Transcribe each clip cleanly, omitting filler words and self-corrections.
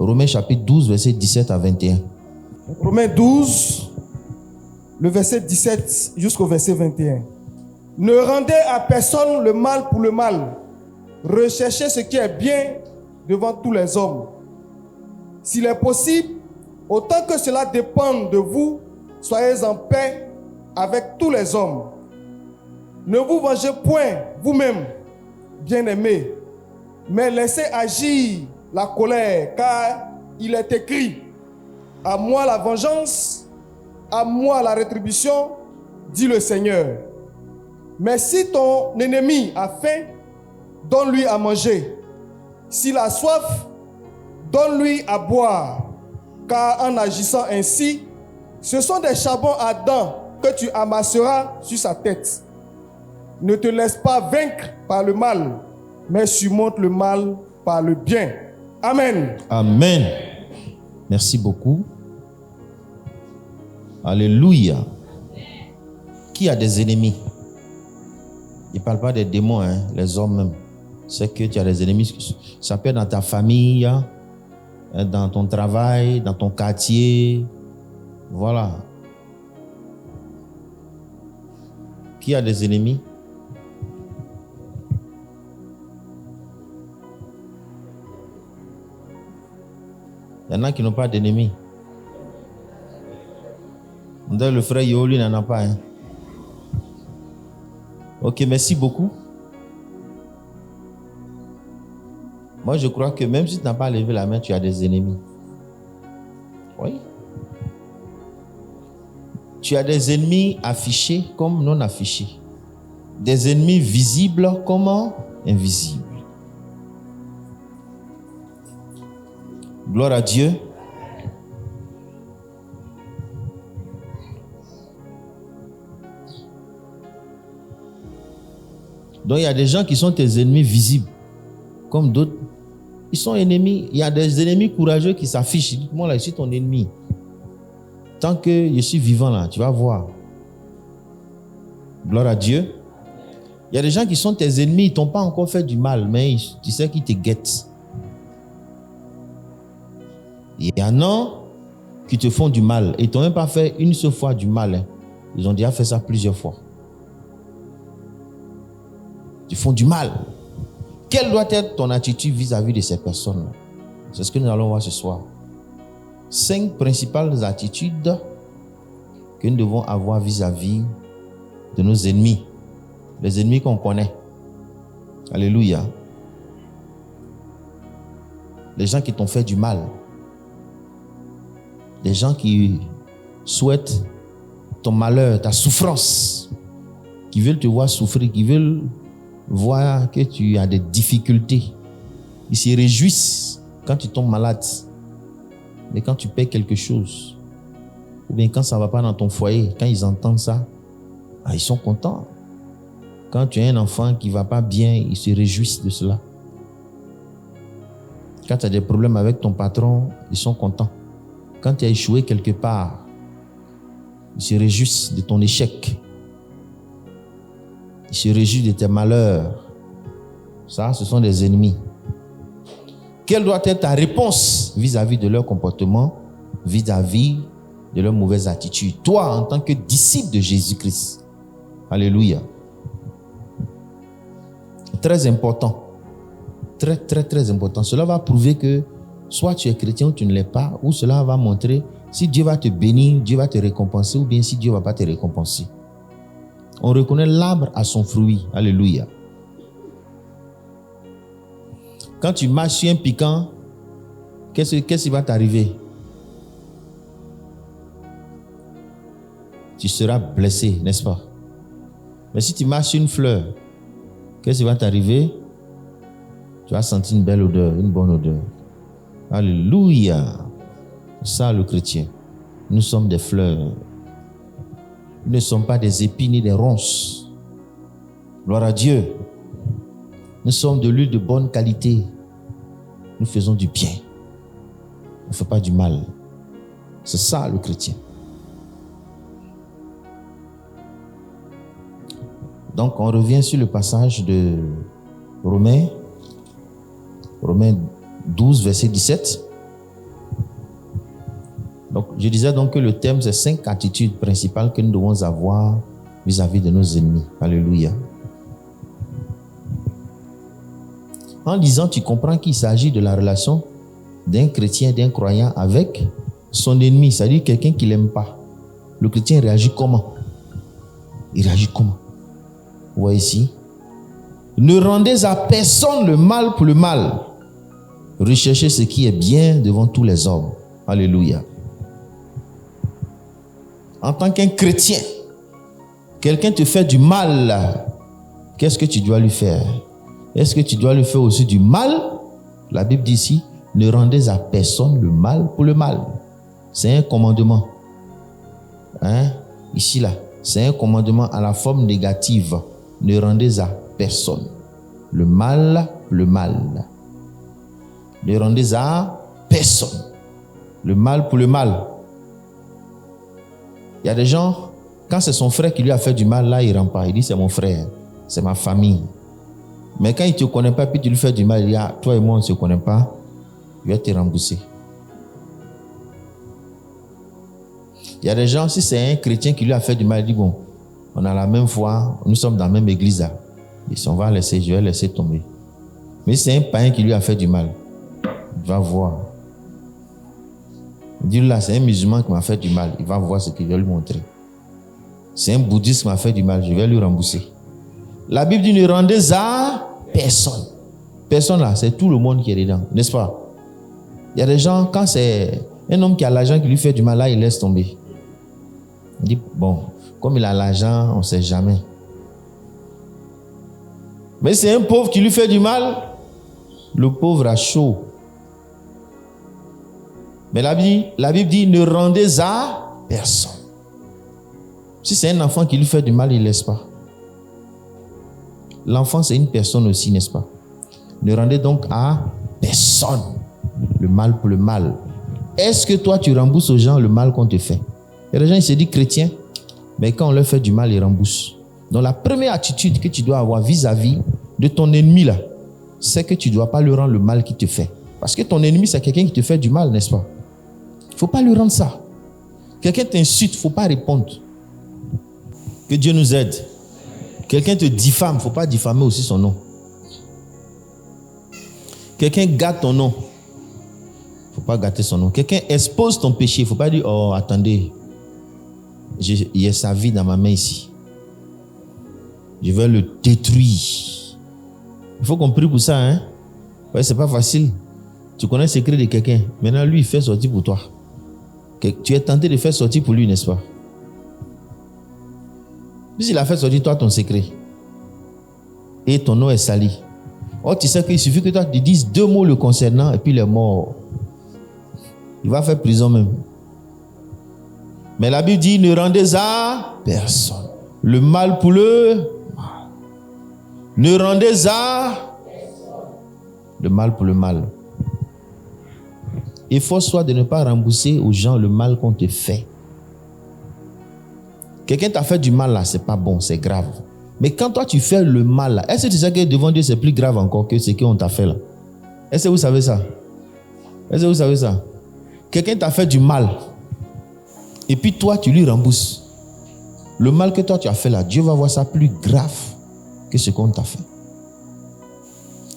Romains chapitre 12, verset 17 à 21. Romains 12, le verset 17 jusqu'au verset 21. Ne rendez à personne le mal pour le mal. Recherchez ce qui est bien devant tous les hommes. S'il est possible, autant que cela dépend de vous, soyez en paix avec tous les hommes. Ne vous vengez point vous-même, bien-aimés, mais laissez agir la colère, car il est écrit: à moi la vengeance, à moi la rétribution, dit le Seigneur. Mais si ton ennemi a faim, donne-lui à manger. S'il a soif, donne-lui à boire. Car en agissant ainsi, ce sont des charbons ardents que tu amasseras sur sa tête. Ne te laisse pas vaincre par le mal, mais surmonte le mal par le bien. Amen. Amen. Merci beaucoup. Alléluia. Qui a des ennemis? Il ne parle pas des démons, hein, les hommes même. C'est que tu as des ennemis. Ça peut être dans ta famille, hein, dans ton travail, dans ton quartier. Voilà. Qui a des ennemis? Il y en a qui n'ont pas d'ennemis. Le frère Yoli n'en a pas. Hein. Ok, merci beaucoup. Moi, je crois que même si tu n'as pas levé la main, tu as des ennemis. Oui. Tu as des ennemis affichés comme non affichés. Des ennemis visibles comme invisibles. Gloire à Dieu. Donc il y a des gens qui sont tes ennemis visibles, comme d'autres. Ils sont ennemis. Il y a des ennemis courageux qui s'affichent. Dites-moi là, je suis ton ennemi. Tant que je suis vivant là, tu vas voir. Gloire à Dieu. Il y a des gens qui sont tes ennemis, ils ne t'ont pas encore fait du mal, mais tu sais qu'ils te guettent. Il y en a qui te font du mal. Ils ne t'ont même pas fait une seule fois du mal. Hein. Ils ont déjà fait ça plusieurs fois. Ils font du mal. Quelle doit être ton attitude vis-à-vis de ces personnes-là? C'est ce que nous allons voir ce soir. 5 principales attitudes que nous devons avoir vis-à-vis de nos ennemis. Les ennemis qu'on connaît. Alléluia. Les gens qui t'ont fait du mal. Des gens qui souhaitent ton malheur, ta souffrance. Qui veulent te voir souffrir, qui veulent voir que tu as des difficultés. Ils se réjouissent quand tu tombes malade. Mais quand tu perds quelque chose, ou bien quand ça ne va pas dans ton foyer, quand ils entendent ça, ils sont contents. Quand tu as un enfant qui ne va pas bien, ils se réjouissent de cela. Quand tu as des problèmes avec ton patron, ils sont contents. Quand tu as échoué quelque part, ils se réjouissent de ton échec. Ils se réjouissent de tes malheurs. Ça, ce sont des ennemis. Quelle doit être ta réponse vis-à-vis de leur comportement, vis-à-vis de leur mauvaise attitude? Toi, en tant que disciple de Jésus-Christ. Alléluia. Très important. Très, très, très important. Cela va prouver que soit tu es chrétien ou tu ne l'es pas, ou cela va montrer si Dieu va te bénir, Dieu va te récompenser, ou bien si Dieu ne va pas te récompenser. On reconnaît l'arbre à son fruit. Alléluia. Quand tu marches sur un piquant, qu'est-ce qui va t'arriver? Tu seras blessé, n'est-ce pas? Mais si tu marches sur une fleur, qu'est-ce qui va t'arriver? Tu vas sentir une belle odeur, une bonne odeur. Alléluia. Ça, le chrétien. Nous sommes des fleurs. Nous ne sommes pas des épis ni des ronces. Gloire à Dieu. Nous sommes de l'huile de bonne qualité. Nous faisons du bien. On ne fait pas du mal. C'est ça le chrétien. Donc on revient sur le passage de Romains 12, verset 17. Donc, je disais donc que le thème, c'est 5 attitudes principales que nous devons avoir vis-à-vis de nos ennemis. Alléluia. En lisant, tu comprends qu'il s'agit de la relation d'un chrétien, d'un croyant avec son ennemi, c'est-à-dire quelqu'un qui ne l'aime pas. Le chrétien réagit comment? Il réagit comment? Vous voyez ici? Ne rendez à personne le mal pour le mal. Recherchez ce qui est bien devant tous les hommes. Alléluia. En tant qu'un chrétien, quelqu'un te fait du mal, qu'est-ce que tu dois lui faire? Est-ce que tu dois lui faire aussi du mal? La Bible dit ici, ne rendez à personne le mal pour le mal. C'est un commandement. Ici, là, c'est un commandement à la forme négative. Ne rendez à personne le mal pour le mal. Ne rendez à personne le mal pour le mal. Il y a des gens, quand c'est son frère qui lui a fait du mal, là, il ne rend pas. Il dit, c'est mon frère, c'est ma famille. Mais quand il ne te connaît pas, puis tu lui fais du mal, il dit, ah, toi et moi, on ne se connaît pas, il va te rembourser. Il y a des gens, si c'est un chrétien qui lui a fait du mal, il dit, bon, on a la même foi, nous sommes dans la même église là. Et si on va laisser, je vais laisser tomber. Mais si c'est un païen qui lui a fait du mal, il va voir. Il dit, là, c'est un musulman qui m'a fait du mal, il va voir ce que je vais lui montrer. C'est un bouddhiste qui m'a fait du mal, je vais lui rembourser. La Bible dit, ne rendez à personne. Personne là, c'est tout le monde qui est dedans, n'est-ce pas? Il y a des gens, quand c'est un homme qui a l'argent qui lui fait du mal, là, il laisse tomber. Il dit, bon, comme il a l'argent, on ne sait jamais. Mais c'est un pauvre qui lui fait du mal, le pauvre a chaud. Mais la Bible dit, ne rendez à personne. Si c'est un enfant qui lui fait du mal, il ne laisse pas. L'enfant, c'est une personne aussi, n'est-ce pas? Ne rendez donc à personne le mal pour le mal. Est-ce que toi, tu rembourses aux gens le mal qu'on te fait? Il y a des gens, ils se disent chrétiens, mais quand on leur fait du mal, ils remboursent. Donc la première attitude que tu dois avoir vis-à-vis de ton ennemi là, c'est que tu ne dois pas lui rendre le mal qu'il te fait. Parce que ton ennemi, c'est quelqu'un qui te fait du mal, n'est-ce pas? Il ne faut pas lui rendre ça. Quelqu'un t'insulte, il ne faut pas répondre. Que Dieu nous aide. Quelqu'un te diffame, il ne faut pas diffamer aussi son nom. Quelqu'un gâte ton nom, il ne faut pas gâter son nom. Quelqu'un expose ton péché, il ne faut pas dire, oh attendez, il y a sa vie dans ma main ici. Je vais le détruire. Il faut qu'on prie pour ça, hein? Ouais, c'est pas facile. Tu connais le secret de quelqu'un. Maintenant, lui, il fait sortir pour toi. Tu es tenté de faire sortir pour lui, n'est-ce pas? S'il a fait sortir toi ton secret et ton nom est sali, oh, tu sais qu'il suffit que toi tu dises 2 mots le concernant et puis il est mort. Il va faire prison même. Mais la Bible dit, ne rendez à personne le mal pour le mal. Ne rendez à le mal pour le mal. Efforce-toi de ne pas rembourser aux gens le mal qu'on te fait. Quelqu'un t'a fait du mal là, c'est pas bon, c'est grave. Mais quand toi tu fais le mal là, est-ce que tu sais que devant Dieu c'est plus grave encore que ce qu'on t'a fait là? Est-ce que vous savez ça? Est-ce que vous savez ça? Quelqu'un t'a fait du mal et puis toi tu lui rembourses. Le mal que toi tu as fait là, Dieu va voir ça plus grave que ce qu'on t'a fait.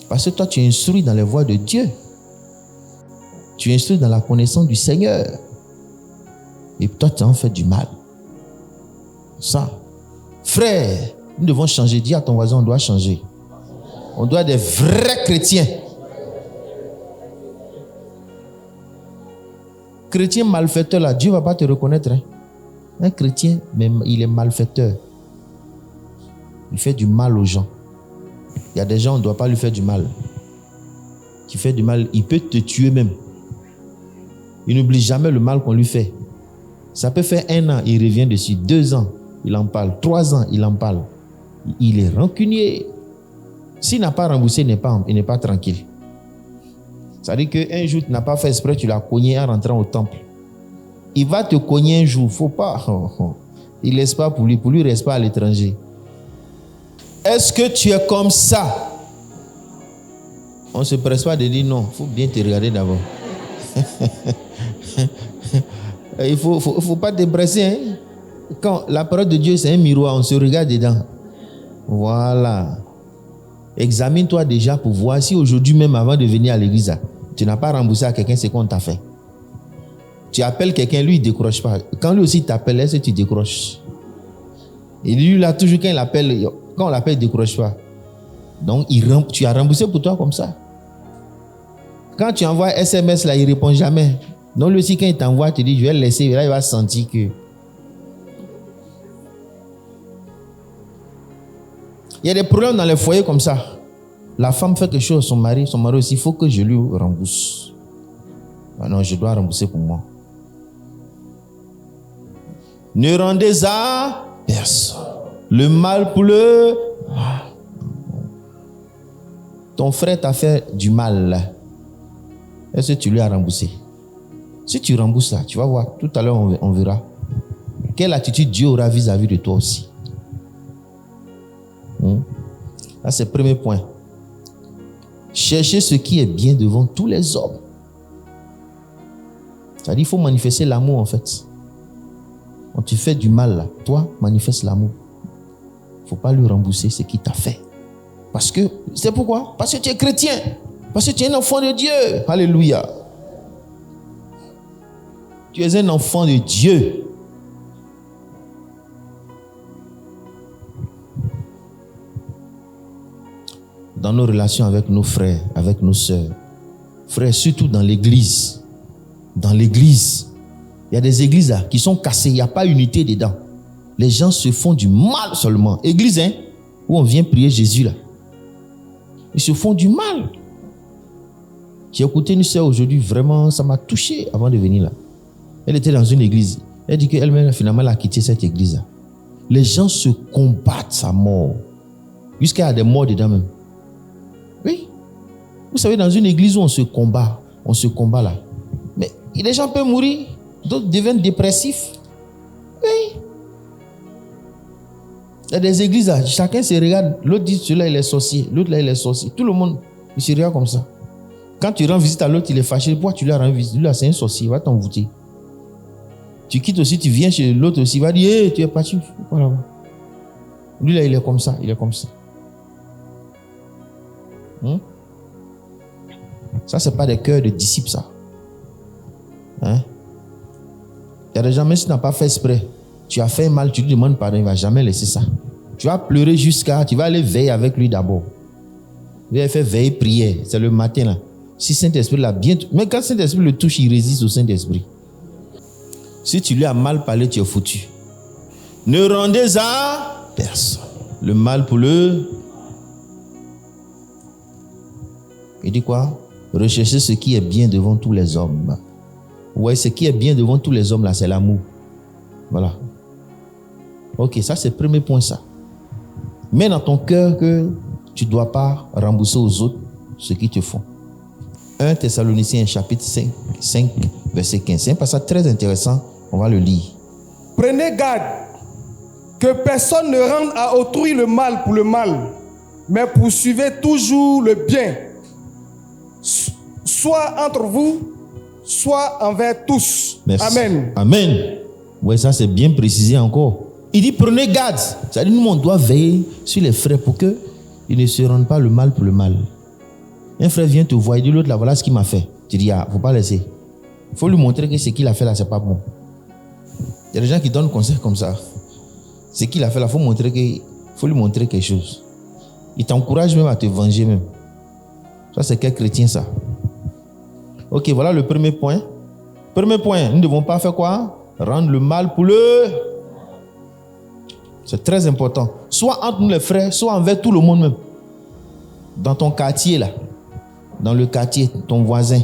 Parce que toi tu es instruit dans les voies de Dieu. Tu es instruit dans la connaissance du Seigneur. Et toi tu en fais du mal. Ça, frère, nous devons changer. Dis à ton voisin, on doit changer. On doit être des vrais chrétiens. Chrétien malfaiteur là, Dieu ne va pas te reconnaître. Hein? Un chrétien, mais il est malfaiteur. Il fait du mal aux gens. Il y a des gens, on ne doit pas lui faire du mal. Qui fait du mal, il peut te tuer même. Il n'oublie jamais le mal qu'on lui fait. Ça peut faire 1 an, il revient dessus. 2 ans. Il en parle. 3 ans, il en parle. Il est rancunier. S'il n'a pas remboursé, il n'est pas tranquille. Ça veut dire qu'un jour, tu n'as pas fait exprès, tu l'as cogné en rentrant au temple. Il va te cogner un jour. Il ne faut pas. Il ne laisse pas pour lui. Pour lui, il ne reste pas à l'étranger. Est-ce que tu es comme ça? On ne se presse pas de dire non. Il faut bien te regarder d'abord. Il faut pas dépresser. Hein? Quand la parole de Dieu, c'est un miroir, on se regarde dedans. Voilà. Examine-toi déjà pour voir si aujourd'hui même avant de venir à l'église, tu n'as pas remboursé à quelqu'un ce qu'on t'a fait. Tu appelles quelqu'un, lui il ne décroche pas. Quand lui aussi t'appelle, est-ce que tu décroches? Et lui là, toujours quand il appelle, quand on l'appelle, il ne décroche pas. Donc tu as remboursé pour toi comme ça. Quand tu envoies SMS là, il ne répond jamais. Donc lui aussi quand il t'envoie, tu dis je vais le laisser, là il va sentir que... Il y a des problèmes dans les foyers comme ça. La femme fait quelque chose à son mari aussi, il faut que je lui rembourse. Ah non, je dois rembourser pour moi. Ne rendez à personne le mal pour le mal. Ton frère t'a fait du mal. Est-ce que tu lui as remboursé? Si tu rembourses ça, tu vas voir, tout à l'heure on verra quelle attitude Dieu aura vis-à-vis de toi aussi. Là, c'est le premier point. Cherchez ce qui est bien devant tous les hommes. C'est-à-dire qu'il faut manifester l'amour en fait. Quand tu fais du mal, là, toi, manifeste l'amour. Il ne faut pas lui rembourser ce qu'il t'a fait. Parce que, c'est pourquoi? Parce que tu es chrétien. Parce que tu es un enfant de Dieu. Alléluia. Tu es un enfant de Dieu. Dans nos relations avec nos frères, avec nos sœurs. Frères, surtout dans l'église. Dans l'église. Il y a des églises là, qui sont cassées. Il n'y a pas unité dedans. Les gens se font du mal seulement. Église, hein, où on vient prier Jésus là. Ils se font du mal. J'ai écouté une sœur aujourd'hui, vraiment, ça m'a touché avant de venir là. Elle était dans une église. Elle dit qu'elle-même, finalement, elle a quitté cette église là. Les gens se combattent à mort. Jusqu'à y a des morts dedans même. Oui. Vous savez, dans une église où on se combat là. Mais les gens peuvent mourir, d'autres deviennent dépressifs. Oui. Il y a des églises là, chacun se regarde. L'autre dit celui-là il est sorcier, l'autre là il est sorcier. Tout le monde, il se regarde comme ça. Quand tu rends visite à l'autre, il est fâché. Pourquoi tu lui rends visite? Lui là c'est un sorcier, il va t'envoûter. Tu quittes aussi, tu viens chez l'autre aussi, il va dire hey, tu es parti. Voilà. Lui là il est comme ça, il est comme ça. Ça, c'est pas des cœurs de disciples, ça. Hein? Il y a des gens, même si tu n'as pas fait exprès, tu as fait mal, tu lui demandes pardon, il ne va jamais laisser ça. Tu vas pleurer jusqu'à, tu vas aller veiller avec lui d'abord. Il va faire veiller, prière. C'est le matin là. Si Saint-Esprit l'a bien... Mais quand Saint-Esprit le touche, il résiste au Saint-Esprit. Si tu lui as mal parlé, tu es foutu. Ne rendez à personne le mal pour le... Il dit quoi? Recherchez ce qui est bien devant tous les hommes. Ouais, ce qui est bien devant tous les hommes là, c'est l'amour. Voilà. Ok, ça c'est le premier point ça. Mets dans ton cœur que tu ne dois pas rembourser aux autres ce qu'ils te font. 1 Thessaloniciens chapitre 5 verset 15. C'est un passage très intéressant. On va le lire. Prenez garde que personne ne rende à autrui le mal pour le mal, mais poursuivez toujours le bien. Soit entre vous, soit envers tous. Merci. Amen. Amen. Ouais, ça c'est bien précisé encore. Il dit prenez garde. C'est-à-dire nous on doit veiller sur les frères pour qu'ils ne se rendent pas le mal pour le mal. Un frère vient te voir, il dit l'autre là, voilà ce qu'il m'a fait. Tu dis ah, faut pas laisser. Il faut lui montrer que ce qu'il a fait là, c'est pas bon. Il y a des gens qui donnent conseils comme ça. Ce qu'il a fait là, faut lui montrer quelque chose. Il t'encourage même à te venger même. Ça c'est quel chrétien ça? Ok, voilà le premier point. Premier point, nous ne devons pas faire quoi? Rendre le mal pour le... C'est très important. Soit entre nous les frères, soit envers tout le monde même. Dans ton quartier là, dans le quartier, ton voisin,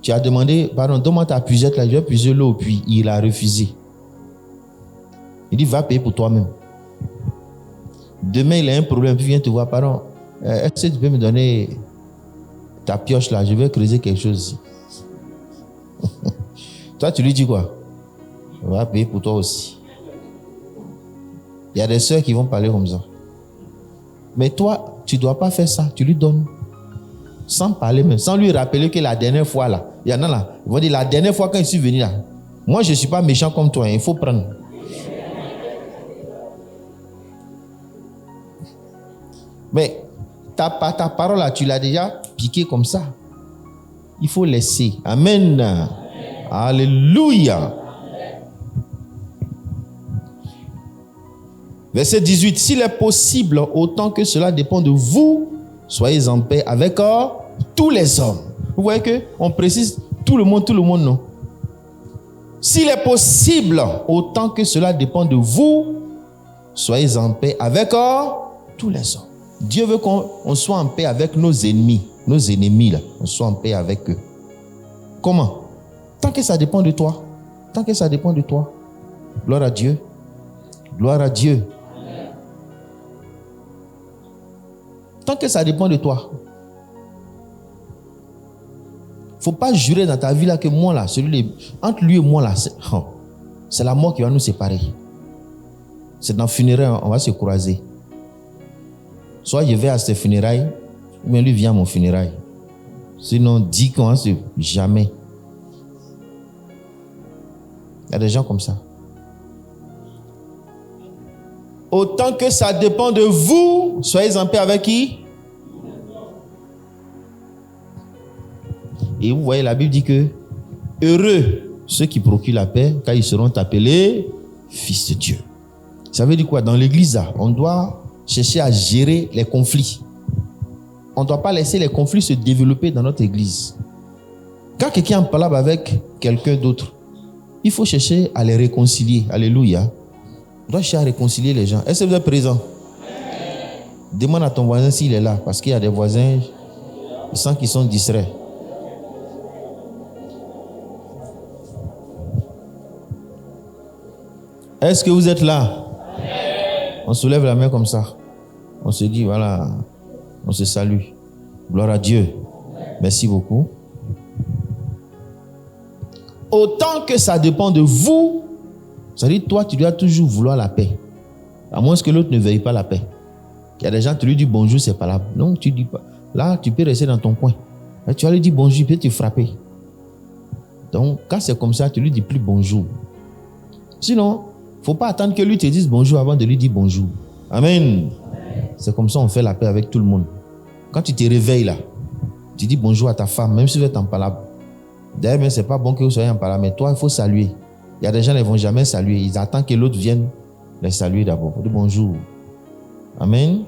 tu as demandé, pardon, donne-moi ta puisette là, je vais puiser l'eau, puis il a refusé. Il dit, va payer pour toi-même. Demain, il a un problème, puis il vient te voir, pardon, est-ce que tu peux me donner ta pioche là, je vais creuser quelque chose. Toi, tu lui dis quoi? Va payer pour toi aussi. Il y a des sœurs qui vont parler comme ça. Mais toi, tu ne dois pas faire ça. Tu lui donnes. Sans parler même. Sans lui rappeler que la dernière fois là. Il y en a là. Ils vont dire la dernière fois quand je suis venu là. Moi, je ne suis pas méchant comme toi, il faut prendre. Mais ta parole, là, tu l'as déjà piqué comme ça. Il faut laisser. Amen. Alléluia. Verset 18. S'il est possible, autant que cela dépend de vous, soyez en paix avec tous les hommes. Vous voyez qu'on précise tout le monde, non. S'il est possible, autant que cela dépend de vous, soyez en paix avec tous les hommes. Dieu veut qu'on soit en paix avec nos ennemis. Nos ennemis, là, on soit en paix avec eux. Comment? Tant que ça dépend de toi. Tant que ça dépend de toi. Gloire à Dieu. Gloire à Dieu. Tant que ça dépend de toi. Il ne faut pas jurer dans ta vie là que moi là, entre lui et moi là, c'est la mort qui va nous séparer. C'est dans le funérail, on va se croiser. Soit je vais à ses funérailles, ou bien lui vient à mon funérail. Sinon, dis qu'on va se... Jamais. Il y a des gens comme ça. Autant que ça dépend de vous, soyez en paix avec qui? Et vous voyez, la Bible dit que heureux ceux qui procurent la paix, car ils seront appelés fils de Dieu. Ça veut dire quoi? Dans l'église, on doit chercher à gérer les conflits. On ne doit pas laisser les conflits se développer dans notre église. Quand quelqu'un est en parle avec quelqu'un d'autre, il faut chercher à les réconcilier. Alléluia. On doit chercher à réconcilier les gens. Est-ce que vous êtes présent? Demande à ton voisin s'il est là, parce qu'il y a des voisins, ils sentent qu'ils sont distraits. Est-ce que vous êtes là? On soulève la main comme ça. On se dit, voilà, on se salue. Gloire à Dieu. Merci beaucoup. Autant que ça dépend de vous, ça dit, toi, tu dois toujours vouloir la paix. À moins que l'autre ne veuille pas la paix. Il y a des gens, tu lui dis bonjour, c'est pas là. Non, tu dis pas. Là, tu peux rester dans ton coin. Là, tu vas lui dire bonjour, il peut te frapper. Donc, quand c'est comme ça, tu lui dis plus bonjour. Sinon, il ne faut pas attendre que lui te dise bonjour avant de lui dire bonjour. Amen. C'est comme ça qu'on fait la paix avec tout le monde. Quand tu te réveilles là, tu dis bonjour à ta femme, même si vous êtes en palabre. D'ailleurs, ce n'est pas bon que vous soyez en palabre, mais toi, il faut saluer. Il y a des gens qui ne vont jamais saluer. Ils attendent que l'autre vienne les saluer d'abord. Dis bonjour. Amen.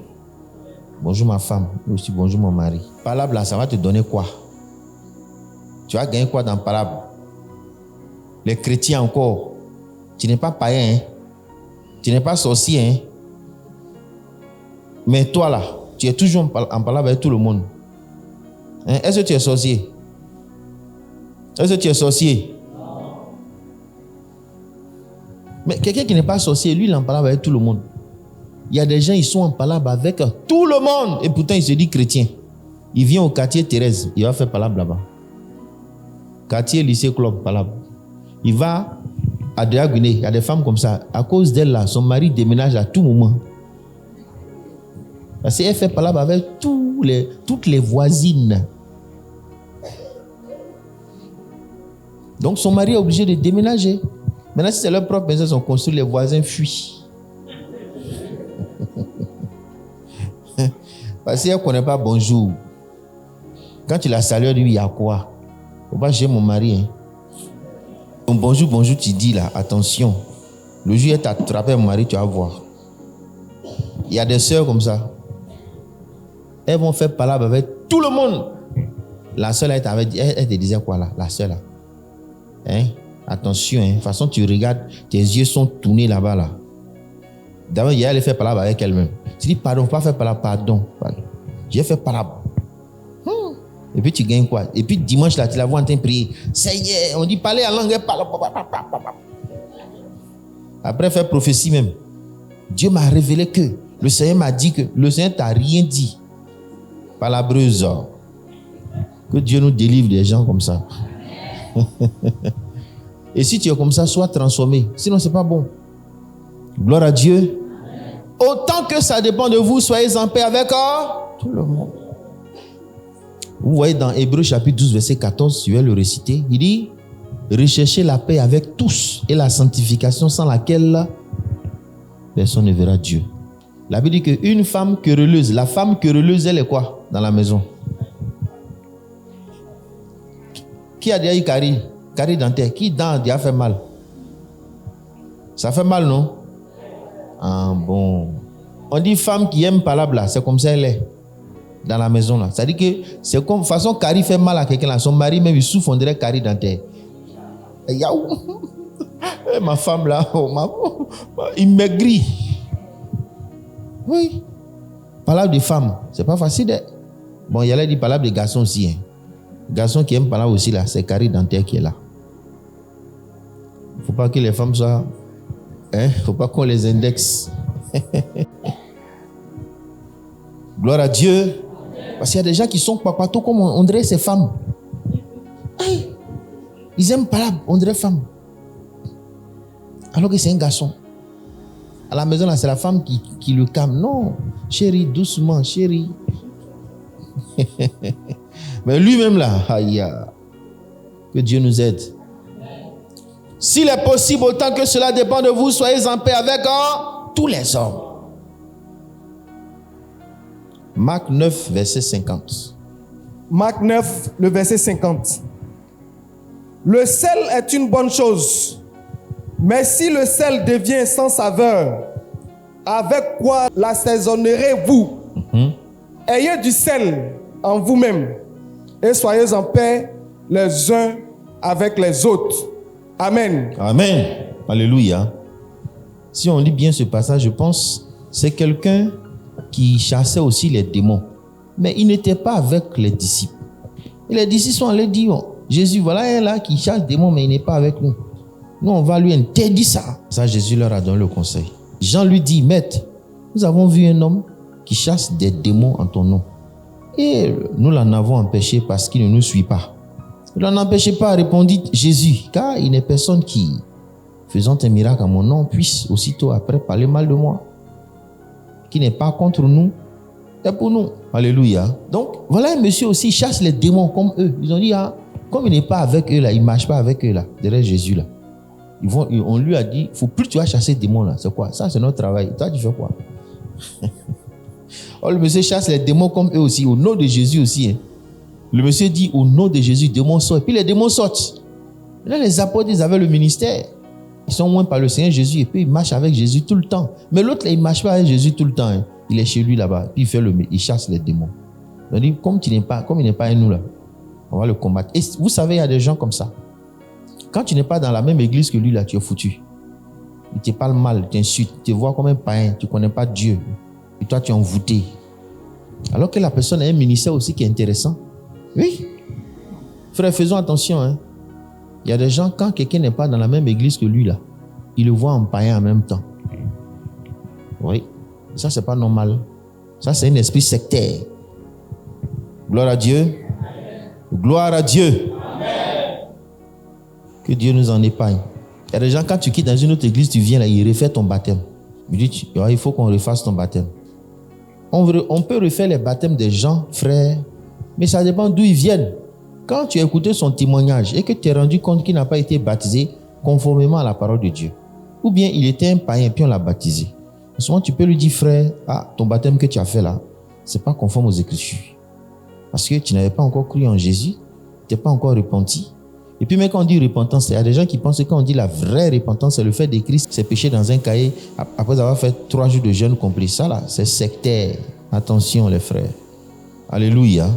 Bonjour ma femme. Et aussi bonjour mon mari. Palabre là, ça va te donner quoi? Tu vas gagner quoi dans palabre? Les chrétiens encore. Tu n'es pas païen, hein? Tu n'es pas sorcier, hein? Mais toi là, tu es toujours en palabre avec tout le monde. Hein? Est-ce que tu es sorcier? Est-ce que tu es sorcier? Non. Mais quelqu'un qui n'est pas sorcier, lui, il est en palabre avec tout le monde. Il y a des gens, ils sont en palabre avec tout le monde. Et pourtant, il se dit chrétien. Il vient au quartier Thérèse, il va faire palabre là-bas. Quartier, lycée, club, palabre. Il va à Déaguiné, il y a des femmes comme ça. À cause d'elle, là, son mari déménage à tout moment. Parce qu'elle fait palabre avec toutes les voisines. Donc son mari est obligé de déménager. Maintenant, si c'est leur propre maison, ils ont construit, les voisins fuient. Parce qu'elle ne connaît pas bonjour. Quand tu la salues, elle dit, il y a quoi? Il ne faut pas chez mon mari. Hein. Donc, bonjour, tu dis là, attention. Le jour où elle t'a attrapé mon mari, tu vas voir. Il y a des sœurs comme ça. Elles vont faire palabre avec tout le monde. La sœur, elle te disait quoi là? La sœur là. Hein? Attention, hein? De toute façon, tu regardes, tes yeux sont tournés là-bas là. D'abord, hier, elle fait palabre avec elle-même. Tu dis, pardon, pas faire palabre, pardon. J'ai fait palabre. Et puis tu gagnes quoi? Et puis dimanche là, tu la vois en train de prier. Seigneur, on dit parler en langue. Après faire prophétie même. Dieu m'a révélé que le Seigneur m'a dit que le Seigneur t'a rien dit. Palabreuse. Que Dieu nous délivre des gens comme ça. Et si tu es comme ça, sois transformé. Sinon, c'est pas bon. Gloire à Dieu. Autant que ça dépend de vous, soyez en paix avec tout le monde. Vous voyez dans Hébreux chapitre 12, verset 14, je vais le réciter. Il dit, recherchez la paix avec tous et la sanctification sans laquelle personne ne verra Dieu. La Bible dit qu'une femme querelleuse, la femme querelleuse, elle est quoi dans la maison? Qui a déjà eu carie dentaire? Qui dent a déjà fait mal? Ça fait mal, non? Ah bon. On dit femme qui aime palabre là, c'est comme ça elle est dans la maison là. Ça dit que c'est comme façon carie fait mal à quelqu'un là. Son mari même il souffre, on dirait carie dentaire. Yaou. Ma femme là, il maigrit. Oui. Palabre de femme, c'est pas facile. Bon, il y a dit palabre de garçon aussi. Hein. Garçon qui aime palabre aussi là, c'est carie dentaire qui est là. Il ne faut pas que les femmes soient. Il ne faut pas qu'on les indexe. Gloire à Dieu. Parce qu'il y a des gens qui sont papato comme on dirait ces femmes. Hey, ils aiment palabre, on dirait femme. Alors que c'est un garçon. À la maison, là, c'est la femme qui le calme. Non, chérie, doucement, chérie. Mais lui-même là, aïe, que Dieu nous aide. S'il est possible, autant que cela dépend de vous, soyez en paix avec tous les hommes. Marc 9, verset 50. Marc 9, le verset 50. Le sel est une bonne chose, mais si le sel devient sans saveur, avec quoi l'assaisonnerez-vous? Ayez du sel en vous-même et soyez en paix les uns avec les autres. Amen. Amen. Alléluia. Si on lit bien ce passage, je pense c'est quelqu'un qui chassait aussi les démons. Mais il n'était pas avec les disciples. Et les disciples sont allés dire, Jésus, voilà un là qui chasse des démons, mais il n'est pas avec nous. Nous, on va lui interdire ça. Ça, Jésus leur a donné le conseil. Jean lui dit, Maître, nous avons vu un homme qui chasse des démons en ton nom. Et nous l'en avons empêché parce qu'il ne nous suit pas. Ne l'en empêchez pas, répondit Jésus, car il n'est personne qui, faisant un miracle à mon nom, puisse aussitôt après parler mal de moi. Qui n'est pas contre nous, c'est pour nous. Alléluia. Donc, voilà un monsieur aussi, il chasse les démons comme eux. Ils ont dit, comme il n'est pas avec eux là, il ne marche pas avec eux là, derrière Jésus là. On lui a dit, il ne faut plus tu vas chasser des démons là. C'est quoi? Ça, c'est notre travail. Toi, tu fais quoi? Oh, le monsieur chasse les démons comme eux aussi, au nom de Jésus aussi. Hein. Le monsieur dit, au nom de Jésus, démons sortent. Puis les démons sortent. Là, les apôtres, ils avaient le ministère. Ils sont moins par le Seigneur Jésus et puis ils marchent avec Jésus tout le temps. Mais l'autre, là, il ne marche pas avec Jésus tout le temps. Hein. Il est chez lui là-bas. Puis il chasse les démons. On dit, comme il n'est pas avec nous là, on va le combattre. Et vous savez, il y a des gens comme ça. Quand tu n'es pas dans la même église que lui là, tu es foutu. Il te parle mal, il t'insulte, il te voit comme un païen, tu ne connais pas Dieu. Et toi, tu es envoûté. Alors que la personne a un ministère aussi qui est intéressant. Oui. Frère, faisons attention. Hein. Il y a des gens, quand quelqu'un n'est pas dans la même église que lui, là, il le voit en païen en même temps. Oui. Ça, c'est pas normal. Ça, c'est un esprit sectaire. Gloire à Dieu. Amen. Gloire à Dieu. Amen. Que Dieu nous en épargne. Il y a des gens, quand tu quittes dans une autre église, tu viens là, ils refait ton baptême. Il dit, il faut qu'on refasse ton baptême. On peut refaire les baptêmes des gens, frères, mais ça dépend d'où ils viennent. Quand tu as écouté son témoignage et que tu es rendu compte qu'il n'a pas été baptisé conformément à la parole de Dieu, ou bien il était un païen puis on l'a baptisé. Souvent tu peux lui dire, frère, ton baptême que tu as fait là, ce n'est pas conforme aux Écritures. Parce que tu n'avais pas encore cru en Jésus, tu n'es pas encore repenti. Et puis même quand on dit repentance, il y a des gens qui pensent que quand on dit la vraie repentance, c'est le fait d'écrire ses péchés dans un cahier après avoir fait 3 jours de jeûne complet. Ça là, c'est sectaire. Attention les frères. Alléluia.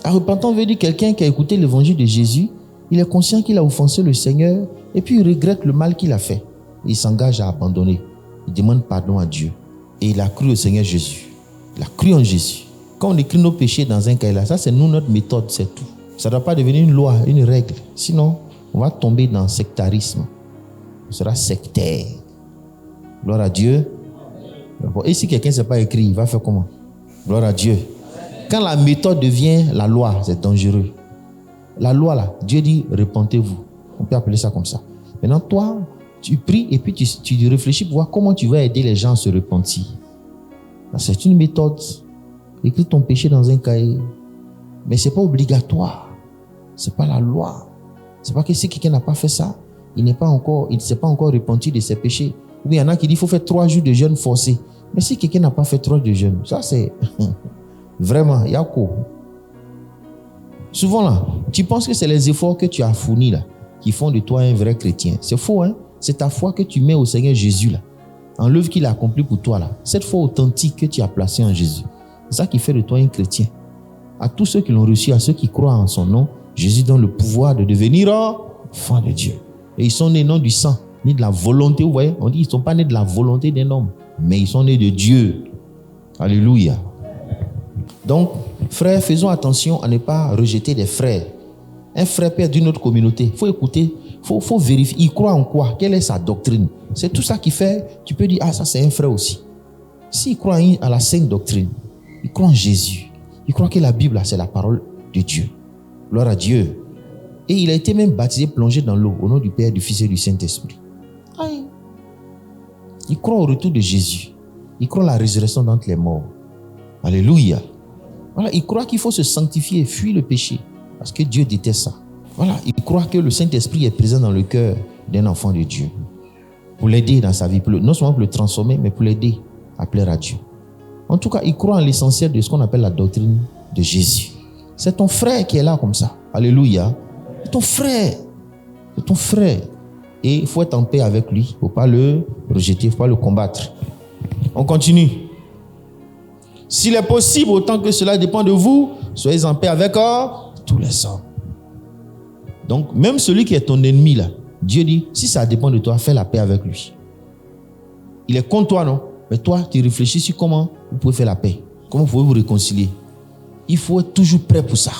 La repentance veut dire quelqu'un qui a écouté l'évangile de Jésus, il est conscient qu'il a offensé le Seigneur et puis il regrette le mal qu'il a fait. Il s'engage à abandonner. Il demande pardon à Dieu. Et il a cru au Seigneur Jésus. Il a cru en Jésus. Quand on écrit nos péchés dans un cahier là, ça c'est nous notre méthode, c'est tout. Ça ne doit pas devenir une loi, une règle. Sinon, on va tomber dans le sectarisme. On sera sectaire. Gloire à Dieu. Et si quelqu'un ne sait pas écrire, il va faire comment? Gloire à Dieu. Quand la méthode devient la loi, c'est dangereux. La loi là, Dieu dit repentez-vous. On peut appeler ça comme ça. Maintenant, toi, tu pries et puis tu réfléchis pour voir comment tu vas aider les gens à se repentir. C'est une méthode. Écris ton péché dans un cahier. Mais ce n'est pas obligatoire. Ce n'est pas la loi. C'est pas que si quelqu'un n'a pas fait ça, il ne s'est pas encore repenti de ses péchés. Ou bien il y en a qui disent qu'il faut faire 3 jours de jeûne forcé. Mais si quelqu'un n'a pas fait 3 jours de jeûne, ça c'est vraiment, il y a quoi? Souvent là, tu penses que c'est les efforts que tu as fournis là qui font de toi un vrai chrétien. C'est faux, hein? C'est ta foi que tu mets au Seigneur Jésus là, en l'œuvre qu'il a accomplie pour toi là. Cette foi authentique que tu as placée en Jésus. C'est ça qui fait de toi un chrétien. À tous ceux qui l'ont reçu, à ceux qui croient en son nom, Jésus donne le pouvoir de devenir enfant de Dieu. Et ils sont nés non du sang, ni de la volonté. Vous voyez, on dit qu'ils ne sont pas nés de la volonté d'un homme, mais ils sont nés de Dieu. Alléluia. Donc, frères, faisons attention à ne pas rejeter des frères. Un frère père d'une autre communauté, il faut écouter, il faut vérifier. Il croit en quoi? Quelle est sa doctrine? C'est tout ça qui fait, tu peux dire, ah ça c'est un frère aussi. S'il croit à la sainte doctrine, il croit en Jésus, il croit que la Bible c'est la parole de Dieu. Gloire à Dieu. Et il a été même baptisé, plongé dans l'eau au nom du Père, du Fils et du Saint-Esprit. Aïe. Il croit au retour de Jésus. Il croit à la résurrection d'entre les morts. Alléluia. Voilà, il croit qu'il faut se sanctifier, fuir le péché. Parce que Dieu déteste ça. Voilà, il croit que le Saint-Esprit est présent dans le cœur d'un enfant de Dieu. Pour l'aider dans sa vie, non seulement pour le transformer, mais pour l'aider à plaire à Dieu. En tout cas, il croit en l'essentiel de ce qu'on appelle la doctrine de Jésus. C'est ton frère qui est là comme ça. Alléluia. C'est ton frère. C'est ton frère. Et il faut être en paix avec lui. Il ne faut pas le rejeter, il ne faut pas le combattre. On continue. S'il est possible, autant que cela dépend de vous, soyez en paix avec tous les hommes. Donc, même celui qui est ton ennemi là, Dieu dit, si ça dépend de toi, fais la paix avec lui. Il est contre toi, non? Mais toi, tu réfléchis sur comment vous pouvez faire la paix. Comment vous pouvez vous réconcilier. Il faut être toujours prêt pour ça.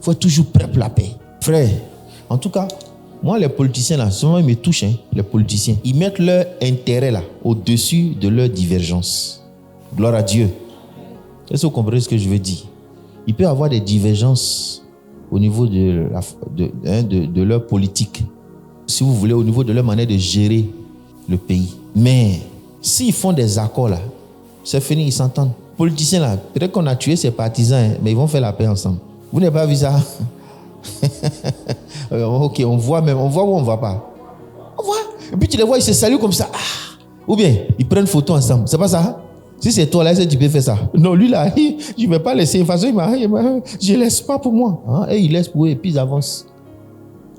Il faut être toujours prêt pour la paix. Frère, en tout cas, moi, les politiciens là, souvent ils me touchent, hein, les politiciens. Ils mettent leur intérêt là au-dessus de leur divergence. Gloire à Dieu. Est-ce que vous comprenez ce que je veux dire? Il peut y avoir des divergences au niveau de leur politique. Si vous voulez, au niveau de leur manière de gérer le pays. Mais s'ils font des accords là, c'est fini, ils s'entendent. Les politiciens là, peut-être qu'on a tué ses partisans, hein, mais ils vont faire la paix ensemble. Vous n'avez pas vu ça? Ok, on voit où on ne voit pas. On voit. Et puis tu les vois, ils se saluent comme ça. Ah. Ou bien, ils prennent photo ensemble. C'est pas ça? Si c'est toi là, est-ce que tu peux faire ça? Non, lui là, je ne vais pas laisser. De toute façon, je ne laisse pas pour moi. Hein? Et il laisse pour eux et puis ils avancent.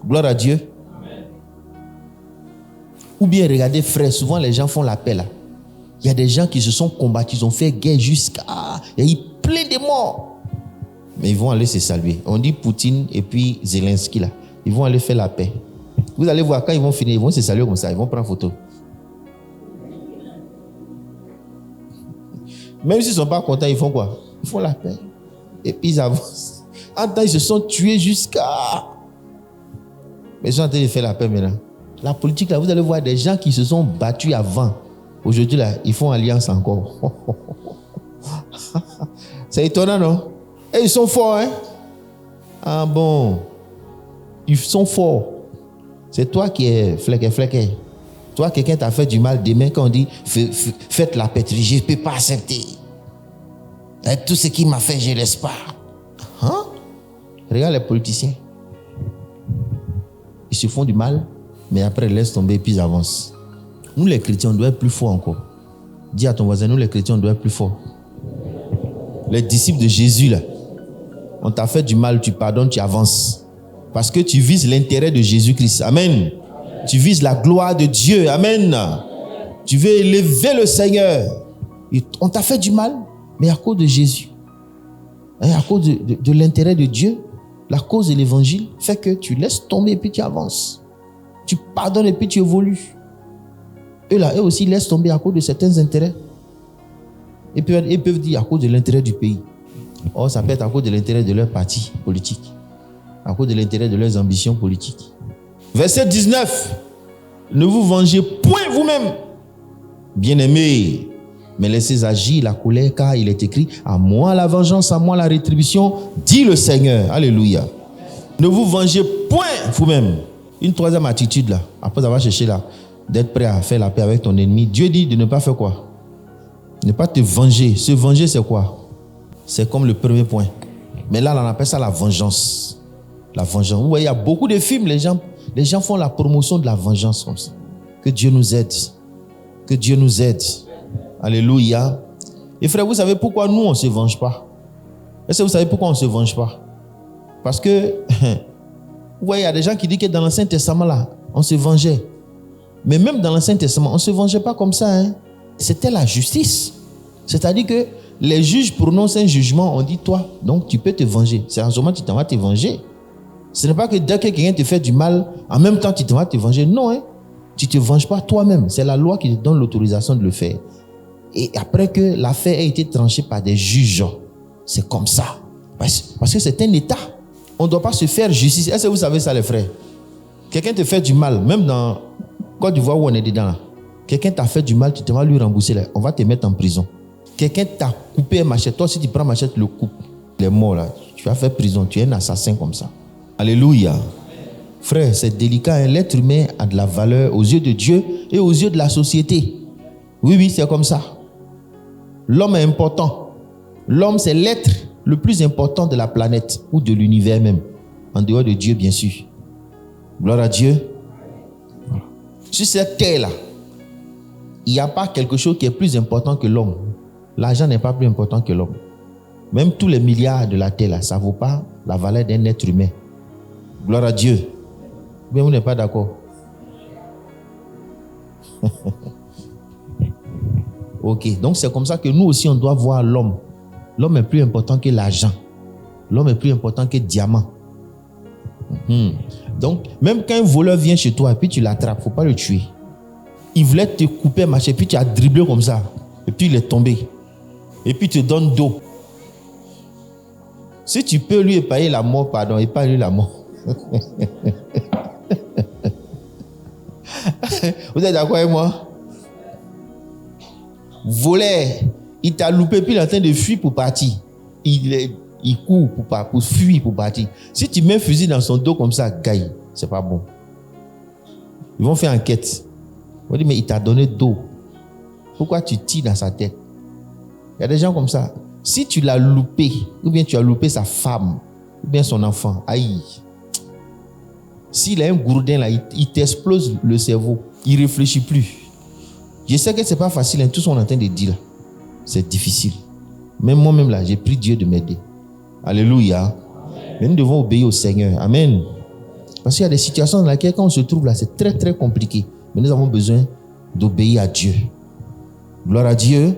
Gloire à Dieu. Amen. Ou bien, regardez frère, souvent les gens font la paix là. Il y a des gens qui se sont combattus, ils ont fait guerre jusqu'à... Il y a eu plein de morts. Mais ils vont aller se saluer. On dit Poutine et puis Zelensky là. Ils vont aller faire la paix. Vous allez voir, quand ils vont finir, ils vont se saluer comme ça. Ils vont prendre photo. Même s'ils ne sont pas contents, ils font quoi? Ils font la paix. Et puis ils avancent. En temps, ils se sont tués jusqu'à... Mais ils sont en train de faire la paix maintenant. La politique là, vous allez voir des gens qui se sont battus avant. Aujourd'hui là, ils font alliance encore. C'est étonnant, non? Et ils sont forts, hein? Ah bon? Ils sont forts. C'est toi qui es flequé. Toi, quelqu'un t'a fait du mal, demain, quand on dit faites la paix, je ne peux pas accepter. Et tout ce qu'il m'a fait, je ne laisse pas. Hein? Regarde les politiciens. Ils se font du mal, mais après, ils laissent tomber et puis ils avancent. Nous, les chrétiens, on doit être plus forts encore. Dis à ton voisin, nous, les chrétiens, on doit être plus forts. Les disciples de Jésus, là, on t'a fait du mal, tu pardonnes, tu avances. Parce que tu vises l'intérêt de Jésus-Christ. Amen. Tu vises la gloire de Dieu. Amen. Tu veux élever le Seigneur. Et on t'a fait du mal, mais à cause de Jésus. Et à cause de l'intérêt de Dieu, la cause de l'évangile fait que tu laisses tomber et puis tu avances. Tu pardonnes et puis tu évolues. Eux aussi laissent tomber à cause de certains intérêts. Et puis ils peuvent dire à cause de l'intérêt du pays. Or, ça peut être à cause de l'intérêt de leur parti politique. À cause de l'intérêt de leurs ambitions politiques. Verset 19. Ne vous vengez point vous-même, bien-aimés, mais laissez agir la colère, car il est écrit, à moi la vengeance, à moi la rétribution, dit le Seigneur. Alléluia. Ne vous vengez point vous-même. Une troisième attitude là, après avoir cherché là, d'être prêt à faire la paix avec ton ennemi. Dieu dit de ne pas faire quoi? Ne pas te venger. Se venger, c'est quoi? C'est comme le premier point. Mais là, on appelle ça la vengeance. La vengeance. Vous voyez, il y a beaucoup de films, les gens font la promotion de la vengeance comme ça. Que Dieu nous aide. Que Dieu nous aide. Alléluia. Et frère, vous savez pourquoi nous, on ne se venge pas? Est-ce que vous savez pourquoi on ne se venge pas? Parce que, vous voyez, il y a des gens qui disent que dans l'Ancien Testament, là, on se vengeait. Mais même dans l'Ancien Testament, on ne se vengeait pas comme ça. C'était la justice. C'est-à-dire que les juges prononcent un jugement, on dit toi, donc tu peux te venger. C'est en ce moment que tu t'en vas te venger. Ce n'est pas que dès que quelqu'un te fait du mal, en même temps tu t'en vas te venger. Non, tu ne te venges pas toi-même. C'est la loi qui te donne l'autorisation de le faire. Et après que l'affaire a été tranchée par des juges, c'est comme ça. Parce que c'est un État. On ne doit pas se faire justice. Est-ce que vous savez ça, les frères? Quelqu'un te fait du mal, même dans Côte d'Ivoire où on est dedans là. Quelqu'un t'a fait du mal, tu te vas lui rembourser là. On va te mettre en prison. Quelqu'un t'a coupé un machette. Toi, si tu prends machette, le coupe. Il est mort là. Tu vas faire prison. Tu es un assassin comme ça. Alléluia. Frère, c'est délicat. L'être humain a de la valeur aux yeux de Dieu et aux yeux de la société. Oui, c'est comme ça. L'homme est important. L'homme, c'est l'être le plus important de la planète ou de l'univers même. En dehors de Dieu, bien sûr. Gloire à Dieu. Voilà. Sur cette terre-là, il n'y a pas quelque chose qui est plus important que l'homme. L'argent n'est pas plus important que l'homme. Même tous les milliards de la terre, là, ça ne vaut pas la valeur d'un être humain. Gloire à Dieu. Mais vous n'êtes pas d'accord? Ok, donc c'est comme ça que nous aussi, on doit voir l'homme. L'homme est plus important que l'argent. L'homme est plus important que le diamant. Donc, même quand un voleur vient chez toi et puis tu l'attrapes, il ne faut pas le tuer. Il voulait te couper, machin, puis tu as dribblé comme ça. Et puis il est tombé. Et puis tu te donnes d'eau. Si tu peux lui épargner la mort, pardon, épargne-lui la mort. Vous êtes d'accord avec moi? Voleur, il t'a loupé, puis il est en train de fuir pour partir. Il court pour fuir pour partir. Si tu mets un fusil dans son dos comme ça, gaille, c'est pas bon. Ils vont faire enquête. Ils vont dire, mais il t'a donné d'eau. Pourquoi tu tires dans sa tête? Il y a des gens comme ça. Si tu l'as loupé, ou bien tu as loupé sa femme, ou bien son enfant, aïe. S'il a un gourdin là, il t'explose le cerveau. Il ne réfléchit plus. Je sais que ce n'est pas facile, tout ce qu'on est en train de dire là. C'est difficile. Même moi-même là, j'ai prié Dieu de m'aider. Alléluia. Mais nous devons obéir au Seigneur. Amen. Parce qu'il y a des situations dans lesquelles quand on se trouve là, c'est très très compliqué. Mais nous avons besoin d'obéir à Dieu. Gloire à Dieu.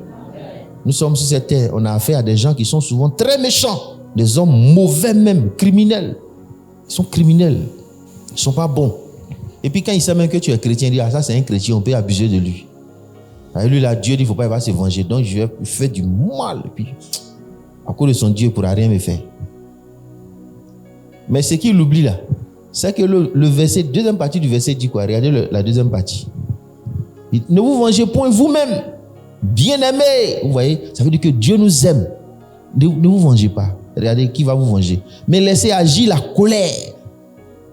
Nous sommes sur cette terre, on a affaire à des gens qui sont souvent très méchants. Des hommes mauvais même, criminels. Ils sont criminels. Ils ne sont pas bons. Et puis quand ils savent même que tu es chrétien, ils disent, ah ça c'est un chrétien, on peut abuser de lui. Et lui là, Dieu dit, il ne faut pas, il va se venger. Donc je vais faire du mal. Et puis, à cause de son Dieu, il ne pourra rien me faire. Mais ce qu'il oublie là, c'est que le verset, deuxième partie du verset dit quoi? Regardez la deuxième partie. Il, ne vous vengez point vous-même, bien-aimés. Vous voyez, ça veut dire que Dieu nous aime. Ne vous vengez pas. Regardez qui va vous venger. Mais laissez agir la colère.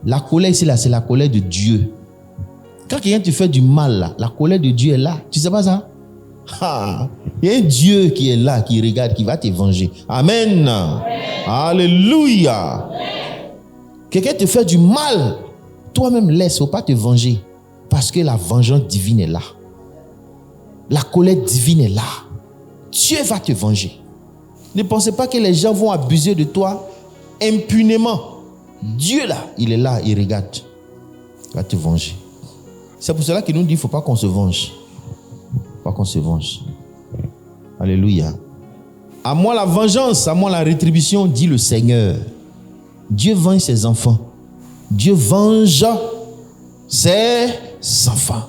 La colère ici, là, c'est la colère de Dieu. Quand quelqu'un te fait du mal, là, la colère de Dieu est là. Tu ne sais pas ça? Il y a un Dieu qui est là, qui regarde, qui va te venger. Amen. Alléluia. Quelqu'un te fait du mal, toi-même laisse, il ne faut pas te venger. Parce que la vengeance divine est là. La colère divine est là. Dieu va te venger. Ne pensez pas que les gens vont abuser de toi impunément. Dieu là, il est là, il regarde. Il va te venger. C'est pour cela qu'il nous dit, il ne faut pas qu'on se venge. Il ne faut pas qu'on se venge. Alléluia. À moi la vengeance, à moi la rétribution, dit le Seigneur. Dieu venge ses enfants. Dieu venge ses enfants.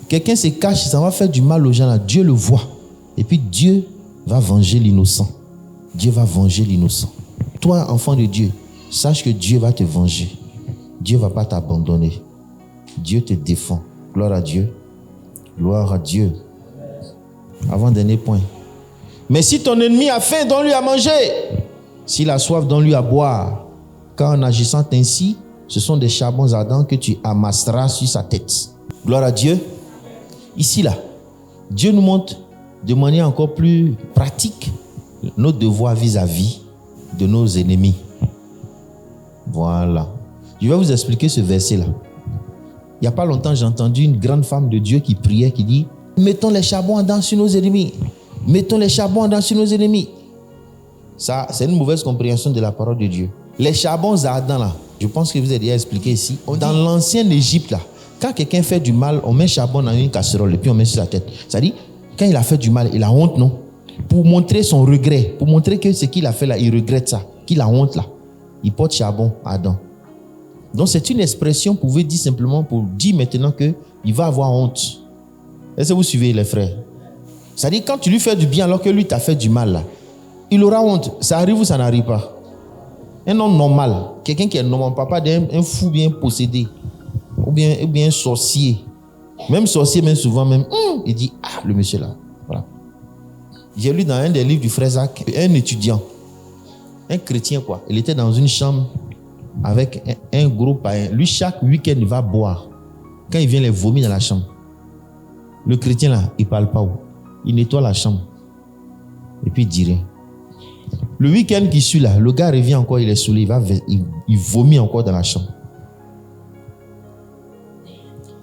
Quelqu'un se cache, ça va faire du mal aux gens là. Dieu le voit. Et puis Dieu va venger l'innocent. Dieu va venger l'innocent. Toi, enfant de Dieu, sache que Dieu va te venger. Dieu ne va pas t'abandonner. Dieu te défend. Gloire à Dieu. Gloire à Dieu. Avant-dernier point. Mais si ton ennemi a faim, donne-lui à manger. S'il a soif, donne-lui à boire. Car en agissant ainsi, ce sont des charbons ardents que tu amasseras sur sa tête. Gloire à Dieu. Ici, là, Dieu nous montre de manière encore plus pratique nos devoirs vis-à-vis de nos ennemis. Voilà. Je vais vous expliquer ce verset-là. Il n'y a pas longtemps, j'ai entendu une grande femme de Dieu qui priait, qui dit « Mettons les charbons ardents sur nos ennemis. Mettons les charbons ardents sur nos ennemis. » Ça, c'est une mauvaise compréhension de la parole de Dieu. Les charbons ardents, là, je pense que vous avez déjà expliqué ici. Dans l'ancienne Égypte, là, quand quelqu'un fait du mal, on met charbon dans une casserole et puis on met sur sa tête. C'est-à-dire, quand il a fait du mal, il a honte, non? Pour montrer son regret, pour montrer que ce qu'il a fait là, il regrette ça, qu'il a honte là. Il porte charbon ardent. Donc c'est une expression, vous pouvez dire simplement pour dire maintenant qu'il va avoir honte. Est-ce que vous suivez les frères? C'est-à-dire quand tu lui fais du bien alors que lui t'a fait du mal là, il aura honte. Ça arrive ou ça n'arrive pas? Un homme normal, quelqu'un qui est normal, papa d'un fou bien possédé, ou bien un sorcier. Même sorcier, même souvent, même, il dit, ah, le monsieur là. Voilà. J'ai lu dans un des livres du frère Zach, un étudiant, un chrétien quoi, il était dans une chambre avec un gros païen. Lui, chaque week-end, il va boire. Quand il vient, les vomir dans la chambre. Le chrétien là, il ne parle pas. Il nettoie la chambre. Et puis il dit rien. Le week-end qui suit là, le gars revient encore, il est saoulé, il vomit encore dans la chambre.